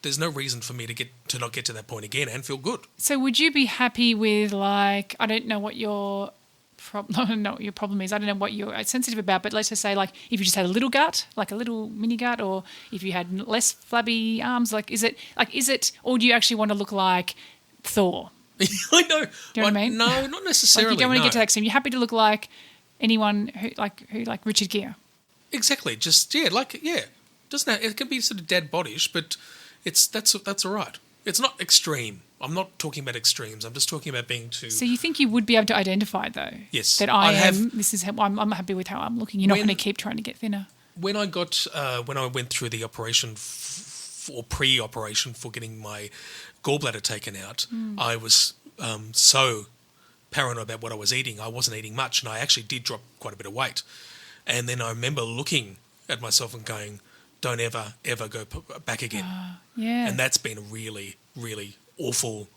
A: there's no reason for me to not get to that point again and feel good.
B: So would you be happy with I don't know what your I don't know what your problem is. I don't know what you're sensitive about, but let's just say if you just had a little gut, like a little mini gut, or if you had less flabby arms, is it, or do you actually want to look like Thor?
A: I know.
B: Do you know what I mean?
A: No, not necessarily.
B: You don't want to get to that extreme. You're happy to look like anyone who Richard Gere.
A: Exactly. Just Doesn't it can be sort of dad bodish, but that's all right. It's not extreme. I'm not talking about extremes. I'm just talking about being too.
B: So you think you would be able to identify though?
A: Yes.
B: That this is how I'm happy with how I'm looking. You're not going to keep trying to get thinner.
A: When I went through the operation or pre-operation for getting my gallbladder taken out, I was so paranoid about what I was eating. I wasn't eating much, and I actually did drop quite a bit of weight. And then I remember looking at myself and going, "Don't ever go back again."
B: Yeah.
A: And that's been a really, really awful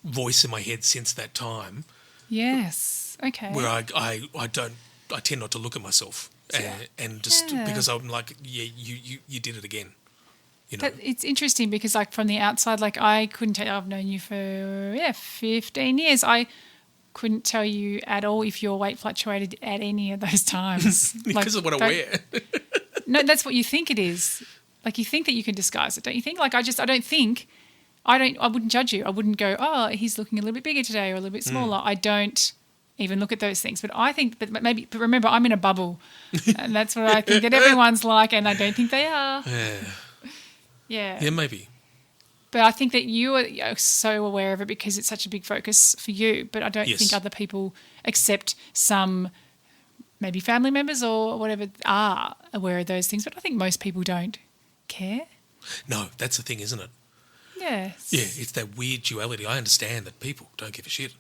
A: voice in my head since that time.
B: Yes. Okay.
A: Where I tend not to look at myself and just because I'm like, you did it again.
B: It's interesting because from the outside, I couldn't tell you, I've known you for 15 years. I couldn't tell you at all if your weight fluctuated at any of those times.
A: Because of what I wear.
B: No, that's what you think it is. You think that you can disguise it, don't you think? I wouldn't judge you. I wouldn't go, oh, he's looking a little bit bigger today or a little bit smaller. I don't even look at those things. But I think, but remember, I'm in a bubble. And that's what I think that everyone's like, and I don't think they are. Yeah.
A: Yeah, maybe.
B: But I think that you are so aware of it because it's such a big focus for you. But I don't think other people, except some maybe family members or whatever, are aware of those things. But I think most people don't care.
A: No, that's the thing, isn't it?
B: Yes.
A: Yeah, it's that weird duality. I understand that people don't give a shit.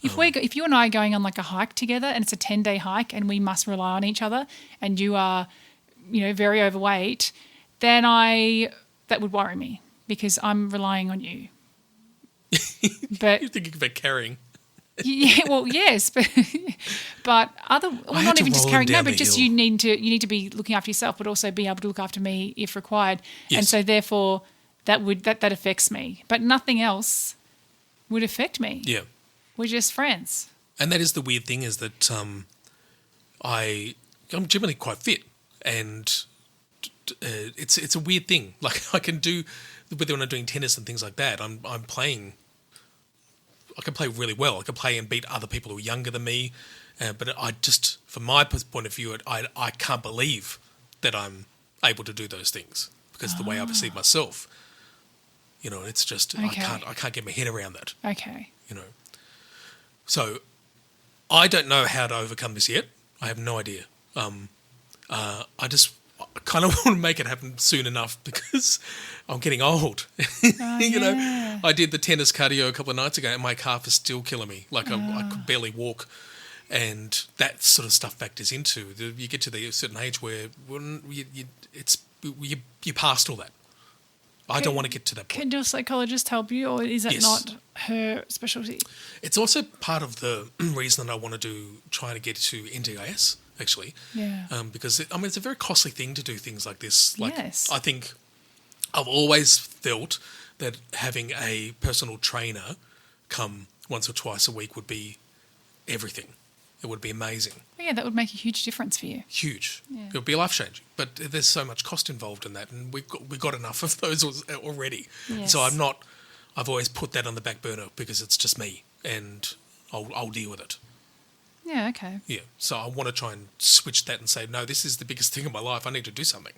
B: If you and I are going on a hike together and it's a 10-day hike and we must rely on each other and you are, very overweight, then that would worry me. because I'm relying on you. But
A: You're thinking about carrying.
B: yeah, well, yes, but
A: had
B: not
A: to
B: even just
A: roll
B: carrying.
A: him
B: No,
A: down
B: but
A: the
B: just
A: hill.
B: you need to be looking after yourself, but also be able to look after me if required. And
A: Yes.
B: so therefore, that affects me, but nothing else would affect me.
A: Yeah.
B: We're just friends.
A: And that is the weird thing, is that I'm generally quite fit, and it's a weird thing. Like, I can do, whether when I'm doing tennis and things like that, I'm playing. I can play really well. I can play and beat other people who are younger than me, but I just, from my point of view, I can't believe that I'm able to do those things, because the way I perceive myself, it's just
B: Okay.
A: I can't get my head around that.
B: Okay.
A: So I don't know how to overcome this yet. I have no idea. I just kind of want to make it happen soon enough, because I'm getting old.
B: Yeah.
A: I did the tennis cardio a couple of nights ago, and my calf is still killing me. Like, I could barely walk, and that sort of stuff factors into. You get to the certain age where you past all that. I don't want to get to that point.
B: Can your psychologist help you, or is that
A: Yes.
B: not her specialty?
A: It's also part of the reason that I want to try to get to NDIS, actually.
B: Yeah.
A: Because, it's a very costly thing to do things like this. Like,
B: Yes.
A: I think I've always felt that having a personal trainer come once or twice a week would be everything. It would be amazing.
B: Oh, yeah, that would make a huge difference for you.
A: Huge.
B: Yeah.
A: It would be life-changing. But there's so much cost involved in that, and we got enough of those already.
B: Yes.
A: So I've always put that on the back burner, because it's just me, and I'll deal with it.
B: Yeah, okay.
A: Yeah. So I want to try and switch that and say, no, this is the biggest thing in my life. I need to do something.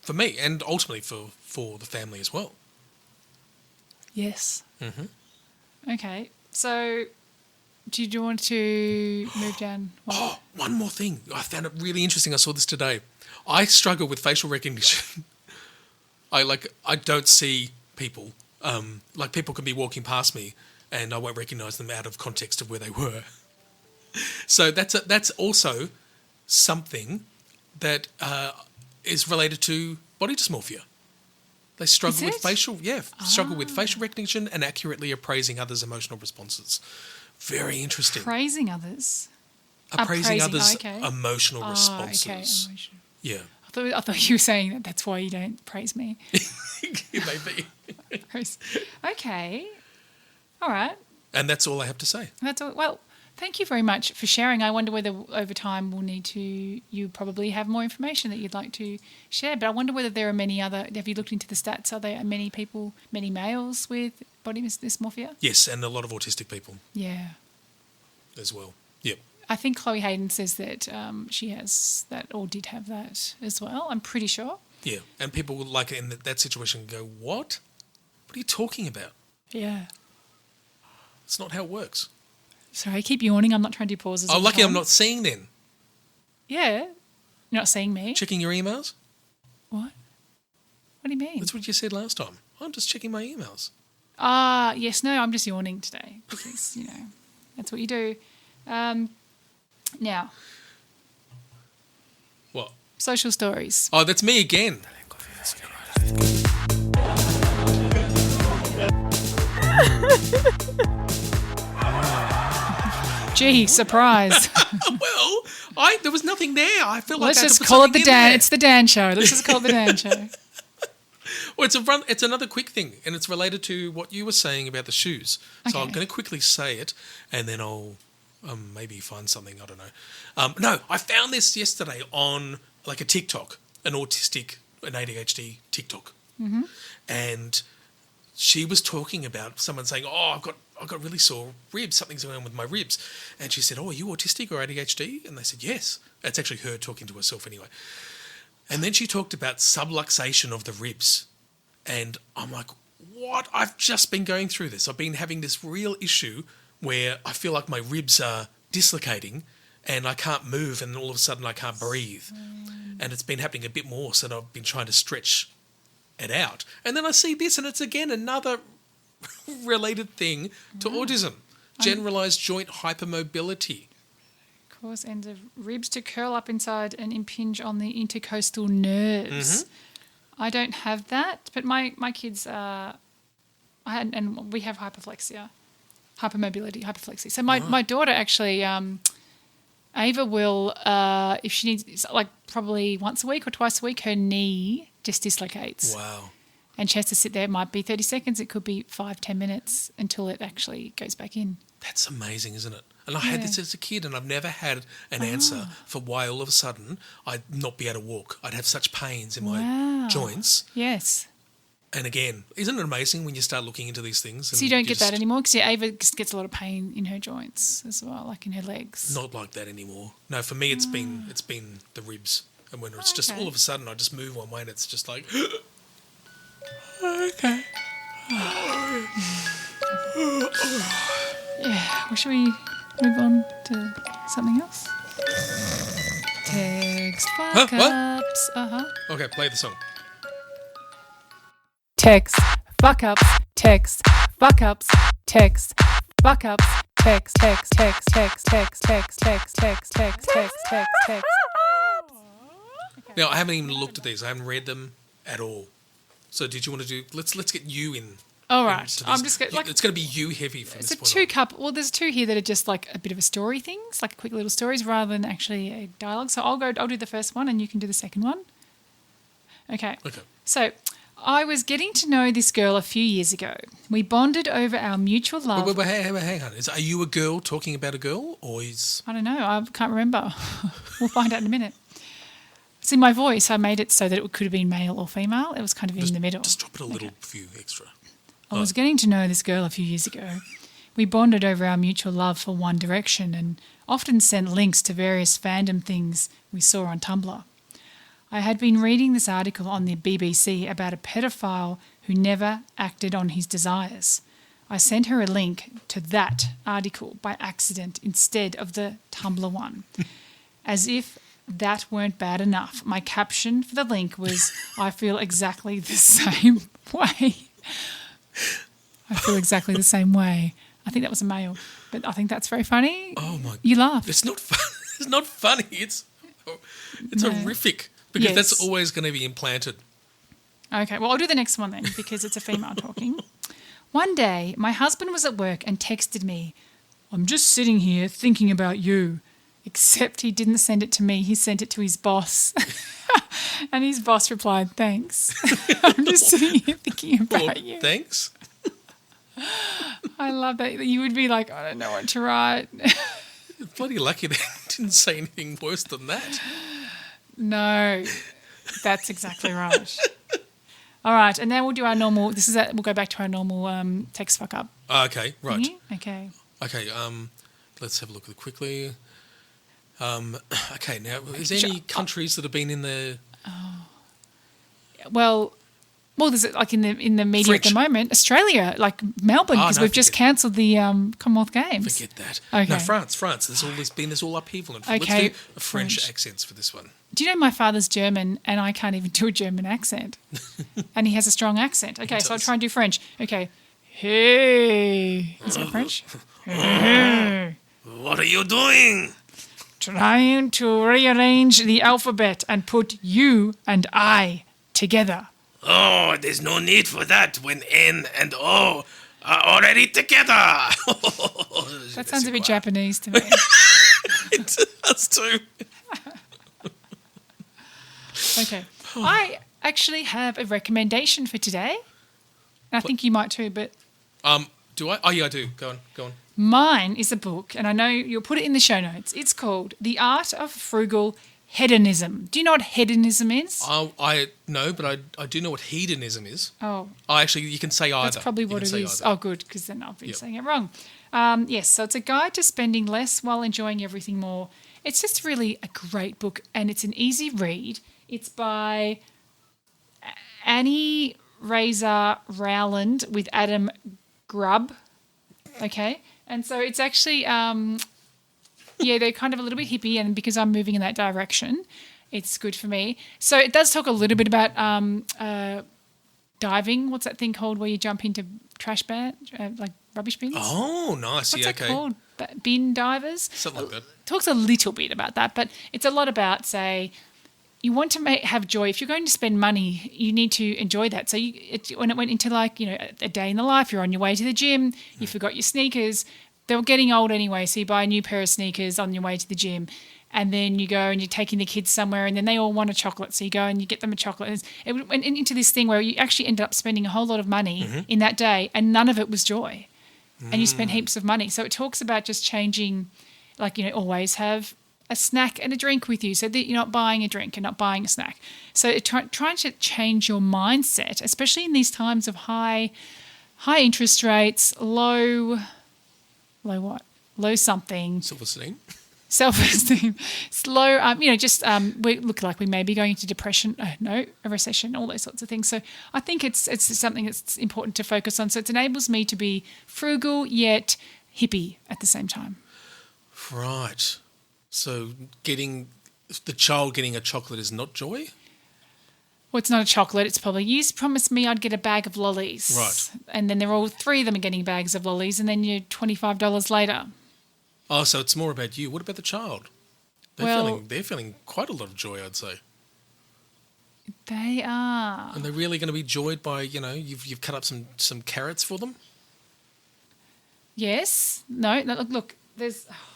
A: For me, and ultimately for the family as well.
B: Yes.
A: Mm-hmm.
B: Okay, so do you want to move down?
A: Oh, one more thing. I found it really interesting. I saw this today. I struggle with facial recognition. I don't see people. Like, people can be walking past me, and I won't recognise them out of context of where they were. So that's also something that is related to body dysmorphia. They struggle with struggle with facial recognition and accurately appraising others' emotional responses. Very interesting.
B: Praising others.
A: Appraising others'
B: okay.
A: emotional responses.
B: Okay. Emotional.
A: Yeah.
B: I thought you were saying that that's why you don't praise me.
A: It may be.
B: Okay. All right.
A: And that's all I have to say.
B: That's all. Well, thank you very much for sharing. I wonder whether over time you probably have more information that you'd like to share, but I wonder whether there are many other, have you looked into the stats? Are there many people, many males with body dysmorphia?
A: Yes, and a lot of autistic people
B: Yeah.
A: as well. Yep.
B: I think Chloe Hayden says that she has that or did have that as well. I'm pretty sure.
A: Yeah. And people like in that situation go, what? What are you talking about?
B: Yeah.
A: It's not how it works.
B: Sorry, I keep yawning. I'm not trying to do pauses.
A: Oh,
B: all the
A: lucky I'm
B: time.
A: not seeing then.
B: Yeah. You're not seeing me.
A: Checking your emails?
B: What? What do you mean?
A: That's what you said last time. I'm just checking my emails.
B: Yes, no, I'm just yawning today because, that's what you do. Now,
A: What?
B: social stories.
A: Oh, that's me again.
B: Gee, surprise.
A: Well, there was nothing there. I feel like
B: Let's
A: I had to
B: just
A: put
B: call it
A: something
B: the
A: in
B: Dan.
A: there.
B: It's the Dan show. Let's just call it the Dan show.
A: Well, it's another quick thing, and it's related to what you were saying about the shoes. So I'm
B: Okay.
A: going to quickly say it, and then I'll maybe find something. I don't know. No, I found this yesterday on like a TikTok, an ADHD TikTok, and she was talking about someone saying, "Oh, I've got really sore ribs. Something's going on with my ribs," and she said, "Oh, are you autistic or ADHD?" And they said, "Yes." It's actually her talking to herself anyway. And then she talked about subluxation of the ribs. And I'm like, what? I've just been going through this. I've been having this real issue where I feel like my ribs are dislocating and I can't move, and all of a sudden I can't breathe. And it's been happening a bit more, so I've been trying to stretch it out. And then I see this, and it's again another related thing to autism. Generalized joint hypermobility.
B: Cause ends of ribs to curl up inside and impinge on the intercostal nerves. I don't have that, but my kids are, and we have hypermobility. So my daughter actually, Ava will, if she needs, like probably once a week or twice a week, her knee just dislocates.
A: Wow.
B: And she has to sit there. It might be 30 seconds. It could be 5-10 minutes until it actually goes back in.
A: That's amazing, isn't it? And I had this as a kid, and I've never had an answer for why all of a sudden I'd not be able to walk. I'd have such pains in my joints.
B: Yes.
A: And again, isn't it amazing when you start looking into these things?
B: So you don't get that anymore? Because Ava just gets a lot of pain in her joints as well, like in her legs.
A: Not like that anymore. No, for me it's been the ribs. And when it's just all of a sudden I just move one way and it's just like... Okay.
B: Yeah. Well, shall we move on to something else? Text fuck ups.
A: Okay, play the song.
B: Text fuck ups. Text fuck ups. Text fuck ups. Text text text text text text text text text text text text.
A: Now I haven't even looked at these. I haven't read them at all. So did you want to do? Let's get you in.
B: All right. I'm just going.
A: It's going to be you heavy from this point on.
B: Well, there's two here that are just like a bit of a story things, like quick little stories, rather than actually a dialogue. So I'll do the first one, and you can do the second one. Okay.
A: Okay.
B: So I was getting to know this girl a few years ago. We bonded over our mutual love.
A: Wait, hang on. Are you a girl talking about a girl, or is?
B: I don't know. I can't remember. We'll find out in a minute. See, my voice, I made it so that it could have been male or female. It was kind of in the middle.
A: Just drop it a little few extra.
B: I was getting to know this girl a few years ago. We bonded over our mutual love for One Direction and often sent links to various fandom things we saw on Tumblr. I had been reading this article on the BBC about a pedophile who never acted on his desires. I sent her a link to that article by accident instead of the Tumblr one. As if that weren't bad enough, my caption for the link was, I feel exactly the same way. I feel exactly the same way. I think that was a male, but I think that's very funny.
A: Oh my!
B: You laughed.
A: It's not fun. It's not funny. It's horrific because that's always going to be implanted.
B: Okay, well I'll do the next one then because it's a female talking. One day, my husband was at work and texted me, "I'm just sitting here thinking about you." Except he didn't send it to me. He sent it to his boss. And his boss replied, "Thanks." I'm just sitting here thinking about you.
A: Thanks.
B: I love that. You would be like, I don't know what to write.
A: Bloody lucky they didn't say anything worse than that.
B: No, that's exactly right. All right, and then we'll do our normal. We'll go back to our normal text fuck up.
A: Okay, right.
B: Okay.
A: Okay. Let's have a look at it quickly. Okay, now, is there any countries that have been in the...
B: Well, there's like in the media
A: French.
B: at the moment, Australia, like Melbourne, because we've just cancelled the Commonwealth Games.
A: Forget that.
B: Okay.
A: No, France. There's been this all upheaval.
B: Okay,
A: Let's do a French accents for this one.
B: Do you know my father's German and I can't even do a German accent? And he has a strong accent. Okay, so I'll try and do French. Okay. Hey. Is that French? Hey.
A: What are you doing?
B: Trying to rearrange the alphabet and put you and I together.
A: Oh, there's no need for that when N and O are already together.
B: That sounds a bit Japanese to me.
A: It does too.
B: Okay. I actually have a recommendation for today. I think you might too, but...
A: Do I? Oh, yeah, I do. Go on.
B: Mine is a book, and I know you'll put it in the show notes. It's called The Art of Frugal Hedonism. Do you know what hedonism is?
A: I know, but I do know what hedonism is.
B: Oh.
A: Actually, you can say either.
B: That's probably what it is. Oh, good, because then I'll be saying it wrong. Yes, so it's a guide to spending less while enjoying everything more. It's just really a great book, and it's an easy read. It's by Annie Razor Rowland with Adam Grubb. Okay. And so it's actually, they're kind of a little bit hippie, and because I'm moving in that direction, it's good for me. So it does talk a little bit about diving. What's that thing called where you jump into trash like rubbish bins?
A: Oh, nice.
B: What's it called? Bin divers?
A: Something like that.
B: Talks a little bit about that, but it's a lot about, say, you want to have joy. If you're going to spend money, you need to enjoy that. So when it went into like, a day in the life, you're on your way to the gym, you forgot your sneakers. They were getting old anyway, so you buy a new pair of sneakers on your way to the gym. And then you go and you're taking the kids somewhere and then they all want a chocolate. So you go and you get them a chocolate. It went into this thing where you actually ended up spending a whole lot of money in that day and none of it was joy. And you spent heaps of money. So it talks about just changing, like, always have a snack and a drink with you so that you're not buying a drink and not buying a snack. So trying to change your mindset, especially in these times of high interest rates, low something. Self-esteem, slow, we look like we may be going into depression, a recession, all those sorts of things. So I think it's something that's important to focus on. So it enables me to be frugal yet hippie at the same time.
A: Right. So the child getting a chocolate is not joy?
B: Well, it's not a chocolate. It's probably, you promised me I'd get a bag of lollies.
A: Right.
B: And then they're all three of them are getting bags of lollies and then you're $25 later.
A: Oh, so it's more about you. What about the child? They're feeling quite a lot of joy, I'd say.
B: They are.
A: And they're really going to be joyed by, you've cut up some carrots for them?
B: Yes. No, look,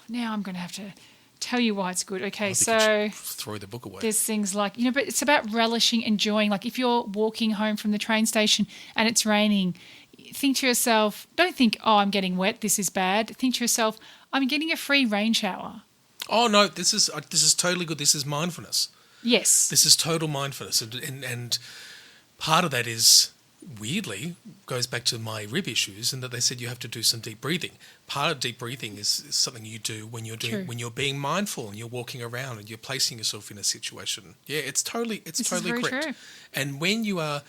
B: now I'm going to have to tell you why it's good. Okay,
A: so throw the book away.
B: There's things like, but it's about relishing, enjoying. Like if you're walking home from the train station and it's raining, think to yourself, don't think, oh, I'm getting wet, this is bad. Think to yourself, I'm getting a free rain shower.
A: Oh, no, this is totally good. This is mindfulness.
B: Yes.
A: This is total mindfulness. And part of that is, weirdly, goes back to my rib issues and that they said you have to do some deep breathing. Part of deep breathing is something you do when you're being mindful and you're walking around and you're placing yourself in a situation. Yeah, it's totally correct.
B: True.
A: And when you are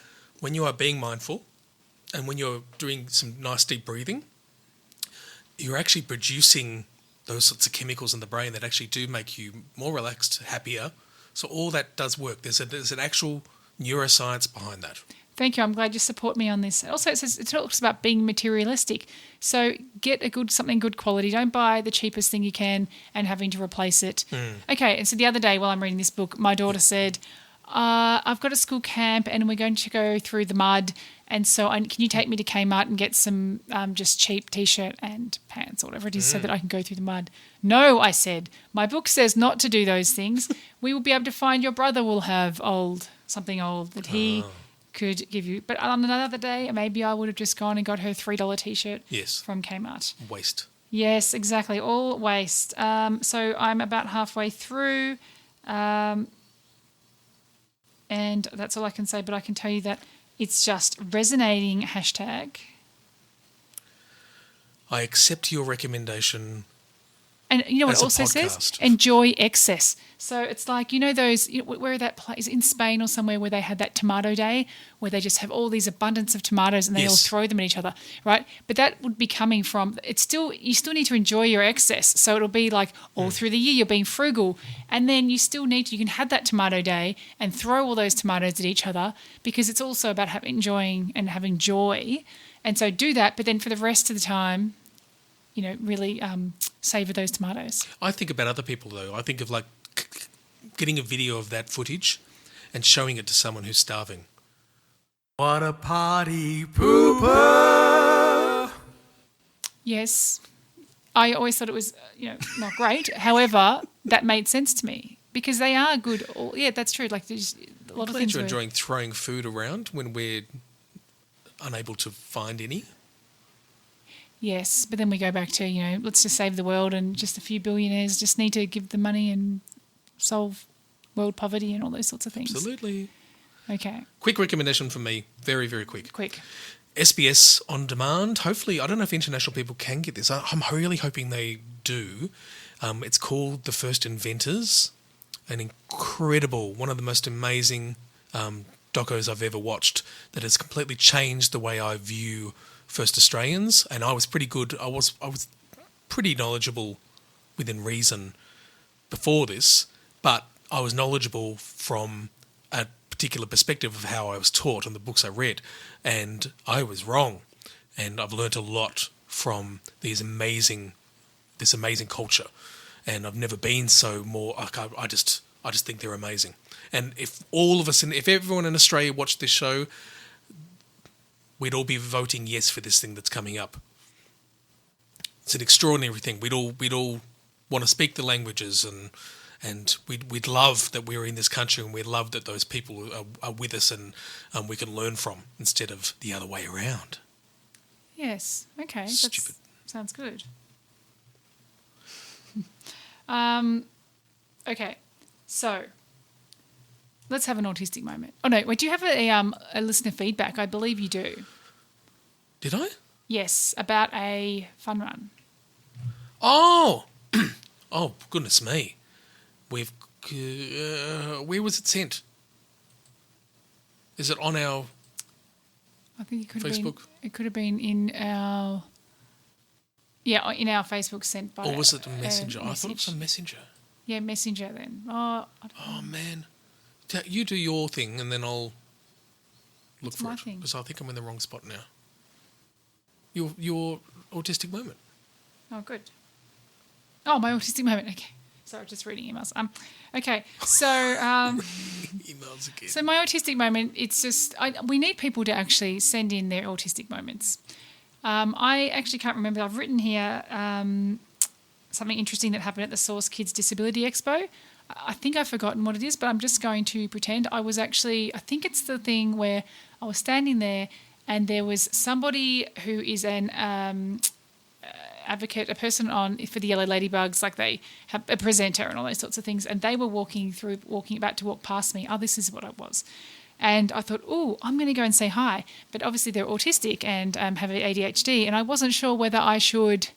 A: being mindful and when you're doing some nice deep breathing, you're actually producing those sorts of chemicals in the brain that actually do make you more relaxed, happier. So all that does work. There's an actual neuroscience behind that.
B: Thank you. I'm glad you support me on this. Also, it talks about being materialistic. So get something good quality. Don't buy the cheapest thing you can and having to replace it. Okay, and so the other day while I'm reading this book, my daughter said, I've got a school camp and we're going to go through the mud. And so can you take me to Kmart and get some just cheap T-shirt and pants or whatever it is so that I can go through the mud? No, I said. My book says not to do those things. We will be able to find your brother will have something old that he could give you. But on another day, maybe I would have just gone and got her $3 T-shirt from Kmart.
A: Waste.
B: Yes, exactly. All waste. So I'm about halfway through and that's all I can say. But I can tell you that it's just resonating #.
A: I accept your recommendation.
B: And you know what it also
A: podcast.
B: says? Enjoy excess. So it's like, those, where that place, in Spain or somewhere where they had that tomato day, where they just have all these abundance of tomatoes and they all throw them at each other, right? But that would be coming from, you still need to enjoy your excess. So it'll be like all through the year you're being frugal and then you can have that tomato day and throw all those tomatoes at each other because it's also about enjoying and having joy. And so do that, but then for the rest of the time, really savour those tomatoes.
A: I think about other people, though. I think of, like, getting a video of that footage and showing it to someone who's starving. What a party pooper!
B: Yes. I always thought it was, not great. However, that made sense to me because they are good. Yeah, that's true. Like, there's a lot of things.
A: You're enjoying throwing food around when we're unable to find any.
B: Yes, but then we go back to, let's just save the world and just a few billionaires just need to give the money and solve world poverty and all those sorts of things.
A: Absolutely.
B: Okay.
A: Quick recommendation from me. Very, very quick.
B: Quick.
A: SBS On Demand. Hopefully, I don't know if international people can get this. I'm really hoping they do. It's called The First Inventors. An incredible, one of the most amazing docos I've ever watched that has completely changed the way I view First Australians, and I was pretty good. I was pretty knowledgeable within reason before this, but I was knowledgeable from a particular perspective of how I was taught and the books I read, and I was wrong. And I've learnt a lot from this amazing culture, and I've never been so more. Like I I just think they're amazing. And if all of us, if everyone in Australia watched this show, we'd all be voting yes for this thing that's coming up. It's an extraordinary thing. We'd all want to speak the languages, and we'd love that we're in this country, and we'd love that those people are with us, and we can learn from, instead of the other way around.
B: Yes. Okay.
A: Stupid.
B: Sounds good. Okay. So let's have an autistic moment. Oh no, wait. Do you have a listener feedback? I believe you do.
A: Did I?
B: Yes, about a fun run.
A: Oh, oh goodness me! We've where was it sent? Is it on our
B: I think it could
A: Facebook?
B: have been. It could have been in our. Yeah, in our Facebook sent by.
A: Or was it a messenger? I thought it
B: message.
A: was a messenger.
B: Yeah, messenger then. Oh, I don't know.
A: Oh man, you do your thing, and then I'll look
B: What's
A: for
B: my
A: it,
B: thing?
A: because I think I'm in the wrong spot now. Your autistic moment.
B: Oh, good. Oh, my autistic moment. Okay. Sorry, just reading emails. Okay. So,
A: Emails again.
B: so my autistic moment, it's just, we need people to actually send in their autistic moments. I actually can't remember. I've written here something interesting that happened at the Source Kids Disability Expo. I think I've forgotten what it is, but I'm just going to pretend I was actually, I think it's the thing where I was standing there and there was somebody who is an advocate, a person on for the yellow ladybugs, like they have a presenter and all those sorts of things, and they were walking about to walk past me. Oh, this is what I was. And I thought, oh, I'm going to go and say hi. But obviously they're autistic and have ADHD, and I wasn't sure whether I should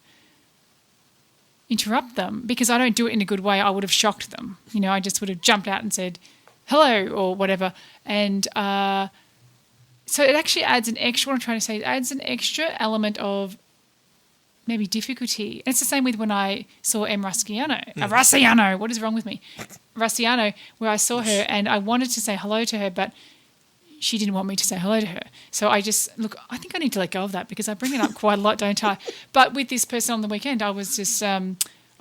B: interrupt them, because I don't do it in a good way. I would have shocked them. You know, I just would have jumped out and said, hello, or whatever. And so it actually adds an extra, what I'm trying to say, it adds an extra element of maybe difficulty. And it's the same with when I saw M. Rusciano, what is wrong with me? Rusciano, where I saw her and I wanted to say hello to her, but she didn't want me to say hello to her. So I just, look, I think I need to let go of that, because I bring it up quite a lot, don't I? But with this person on the weekend, I was just, I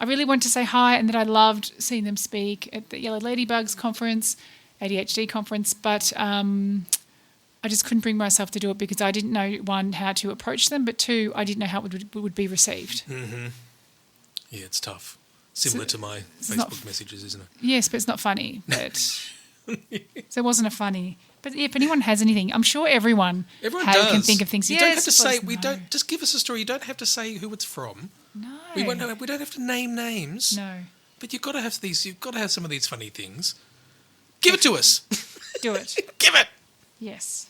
B: really wanted to say hi, and that I loved seeing them speak at the Yellow Ladybugs conference, ADHD conference, but I just couldn't bring myself to do it, because I didn't know, one, how to approach them, but two, I didn't know how it would be received.
A: Mm-hmm. Yeah, it's tough. Similar to my Facebook messages, isn't it?
B: Yes, but it's not funny. But so it wasn't a funny. But if anyone has anything, I'm sure everyone can think of things.
A: You don't have to say. Don't just give us a story. You don't have to say who it's from.
B: No.
A: We don't have to name names.
B: No.
A: But you've got to have these. You've got to have some of these funny things. Give it to us.
B: Do it.
A: Give it.
B: Yes.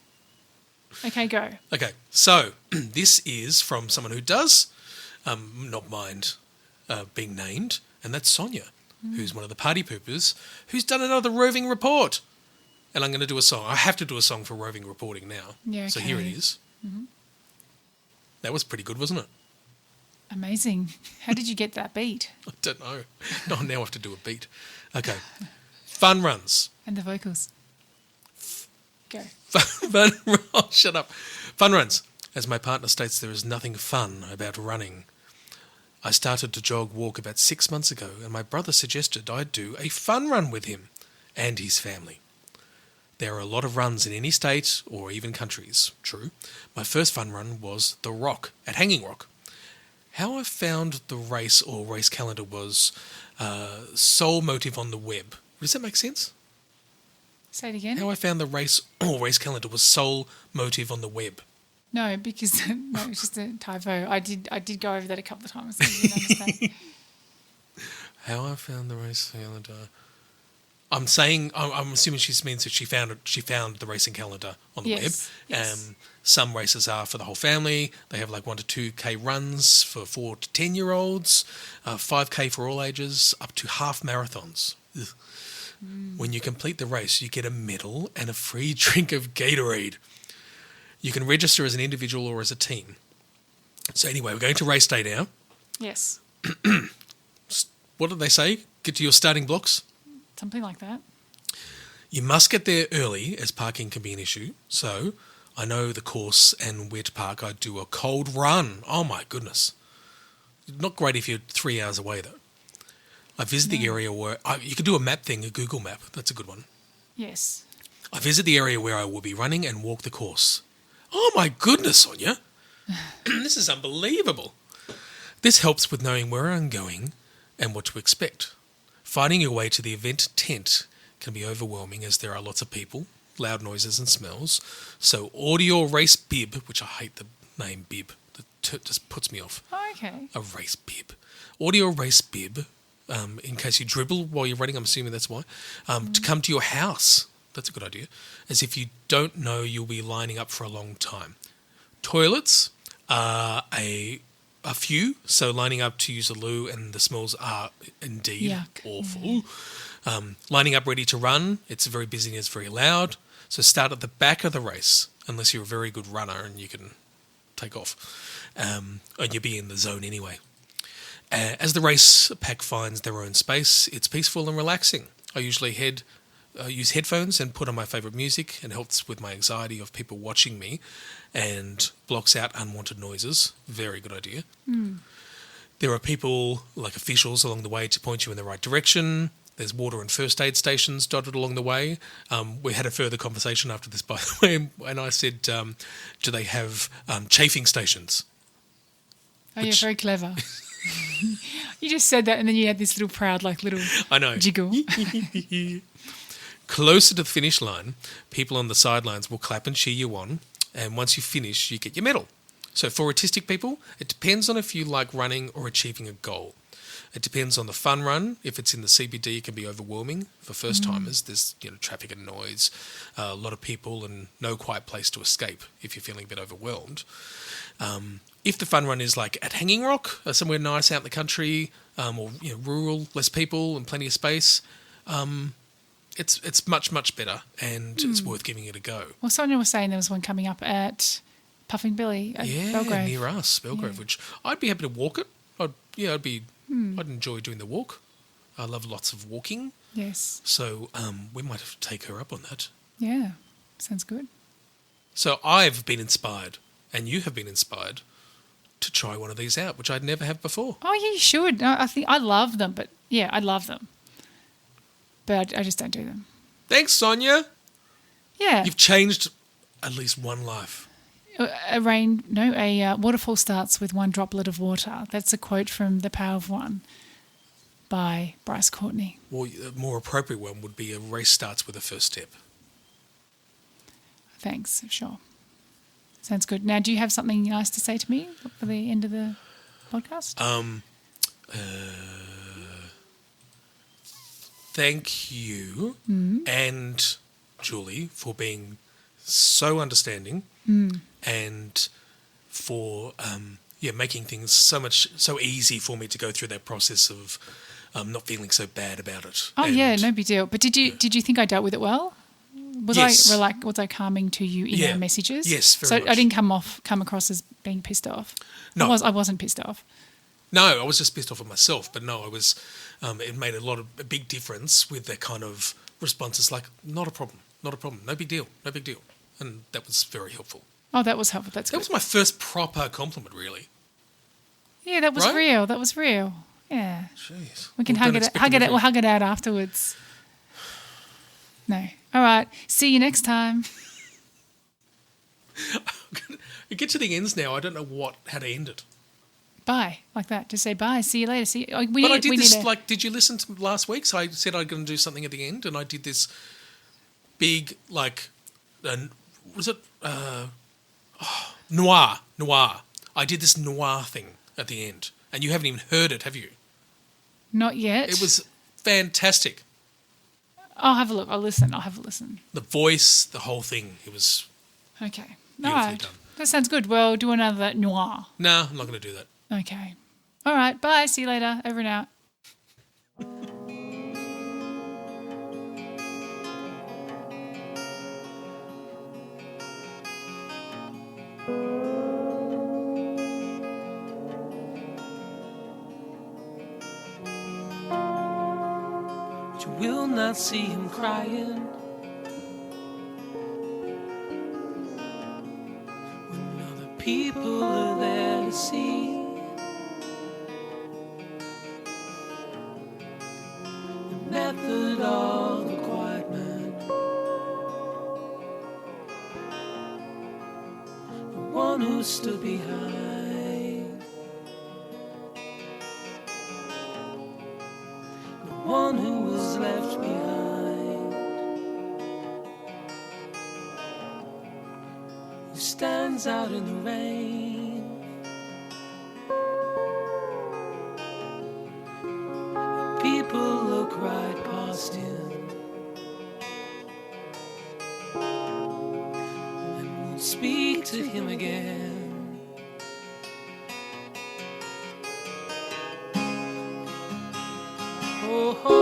B: Okay, go.
A: Okay, so this is from someone who does not mind being named, and that's Sonia, who's one of the party poopers, who's done another roving report. And I'm going to do a song. I have to do a song for roving reporting now.
B: Yeah, okay.
A: So here it is. Mm-hmm. That was pretty good, wasn't it?
B: Amazing. How did you get that beat?
A: I don't know. No, now I have to do a beat. Okay. Fun runs.
B: And the vocals. Go.
A: Oh, shut up. Fun runs. As my partner states, there is nothing fun about running. I started to walk about 6 months ago, and my brother suggested I do a fun run with him and his family. There are a lot of runs in any state or even countries. True. My first fun run was The Rock at Hanging Rock. How I found the race or race calendar was sole motive on the web. Does that make sense?
B: Say it again.
A: How I found the race or race calendar was sole motive on the web.
B: No, because it's just a typo. I did go over that a couple of times. So you didn't understand.
A: How I found the race calendar. I'm assuming she means that she found the racing calendar on the web.
B: Yes.
A: Some races are for the whole family. They have like 1 to 2K runs for 4 to 10-year-olds, 5K for all ages, up to half marathons. Ugh. When you complete the race, you get a medal and a free drink of Gatorade. You can register as an individual or as a team. So anyway, we're going to race day now.
B: Yes.
A: What did they say? Get to your starting blocks.
B: Something like that.
A: You must get there early, as parking can be an issue. So I know the course and where to park. I do a cold run. Oh my goodness. Not great if you're 3 hours away though. I visit the area where you could do a map thing, a Google map. That's a good one.
B: Yes.
A: I visit the area where I will be running and walk the course. Oh my goodness, Sonia. This is unbelievable. This helps with knowing where I'm going and what to expect. Finding your way to the event tent can be overwhelming as there are lots of people, loud noises and smells. So audio race bib, which I hate the name bib, that just puts me off.
B: Oh, okay.
A: A race bib. Audio race bib, in case you dribble while you're running, I'm assuming that's why, to come to your house. That's a good idea. As if you don't know you'll be lining up for a long time. Toilets are a few, so lining up to use a loo, and the smells are indeed
B: Yuck.
A: awful. Lining up ready to run, it's very busy and it's very loud. So start at the back of the race, unless you're a very good runner and you can take off. And you'll be in the zone anyway. As the race pack finds their own space, it's peaceful and relaxing. I usually use headphones and put on my favourite music, and helps with my anxiety of people watching me and blocks out unwanted noises. Very good idea. There are people, like officials, along the way to point you in the right direction. There's water and first aid stations dotted along the way. We had a further conversation after this, by the way, and I said, do they have chafing stations?
B: Oh, you're very clever. You just said that, and then you had this little proud, little
A: I know.
B: jiggle.
A: Closer to the finish line, people on the sidelines will clap and cheer you on, and once you finish, you get your medal. So for autistic people, it depends on if you like running or achieving a goal. It depends on the fun run. If it's in the CBD, it can be overwhelming for first-timers. There's traffic and noise, a lot of people, and no quiet place to escape if you're feeling a bit overwhelmed. If the fun run is like at Hanging Rock, somewhere nice out in the country, or rural, less people and plenty of space, it's much, much better, and it's worth giving it a go.
B: Well, Sonia was saying there was one coming up at Puffing Billy at Belgrave.
A: Near us, Belgrave, which I'd be happy to walk it. I'd enjoy doing the walk. I love lots of walking.
B: Yes.
A: So we might have to take her up on that.
B: Yeah, sounds good.
A: So I've been inspired, and you have been inspired, to try one of these out, which I'd never have before.
B: Oh, yeah, you should. No, I think I love them, but yeah, I love them. But I just don't do them.
A: Thanks, Sonia.
B: Yeah.
A: You've changed at least one life.
B: A waterfall starts with one droplet of water. That's a quote from The Power of One by Bryce Courtney.
A: Well, a more appropriate one would be a race starts with a first step.
B: Thanks, sure. Sounds good. Now, do you have something nice to say to me for the end of the podcast?
A: Thank you and Julie for being so understanding and for making things so easy for me to go through that process of not feeling so bad about it.
B: Oh, yeah, no big deal. But did you think I dealt with it well?
A: Yes.
B: Was I calming to you in our messages?
A: Yes, very much.
B: I didn't come across as being pissed off.
A: No.
B: I wasn't pissed off.
A: No, I was just pissed off at myself. But no, I was. It made a big difference with that kind of responses, like not a problem, no big deal, and that was very helpful.
B: Oh, that was helpful. That's good.
A: That was my first proper compliment, really.
B: Yeah, that was
A: Right?
B: real. That was real. Yeah.
A: Jeez.
B: We can
A: Well,
B: hug
A: don't
B: it.
A: expect
B: Hug it.
A: anything.
B: We'll hug it out afterwards. No. All right. See you next time.
A: You get to the ends now. I don't know how to end it.
B: Bye, like that. Just say bye. See you later. See. You.
A: But I did this. Did you listen to last week? So I said I'm going to do something at the end, and I did this big was it noir? I did this noir thing at the end, and you haven't even heard it, have you?
B: Not yet.
A: It was fantastic.
B: I'll have a look. I'll listen.
A: The voice, the whole thing. It was
B: Okay. All
A: beautifully
B: right.
A: done.
B: That sounds good. Well, do another noir.
A: No, I'm not going to do that.
B: Okay. All right. Bye. See you later. Over and out.
A: But you will not see him crying when other people are there to see. who stood behind, the one who was left behind, who stands out in the rain. People look right past him and won't speak to him again. Oh, oh,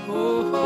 A: oh, oh.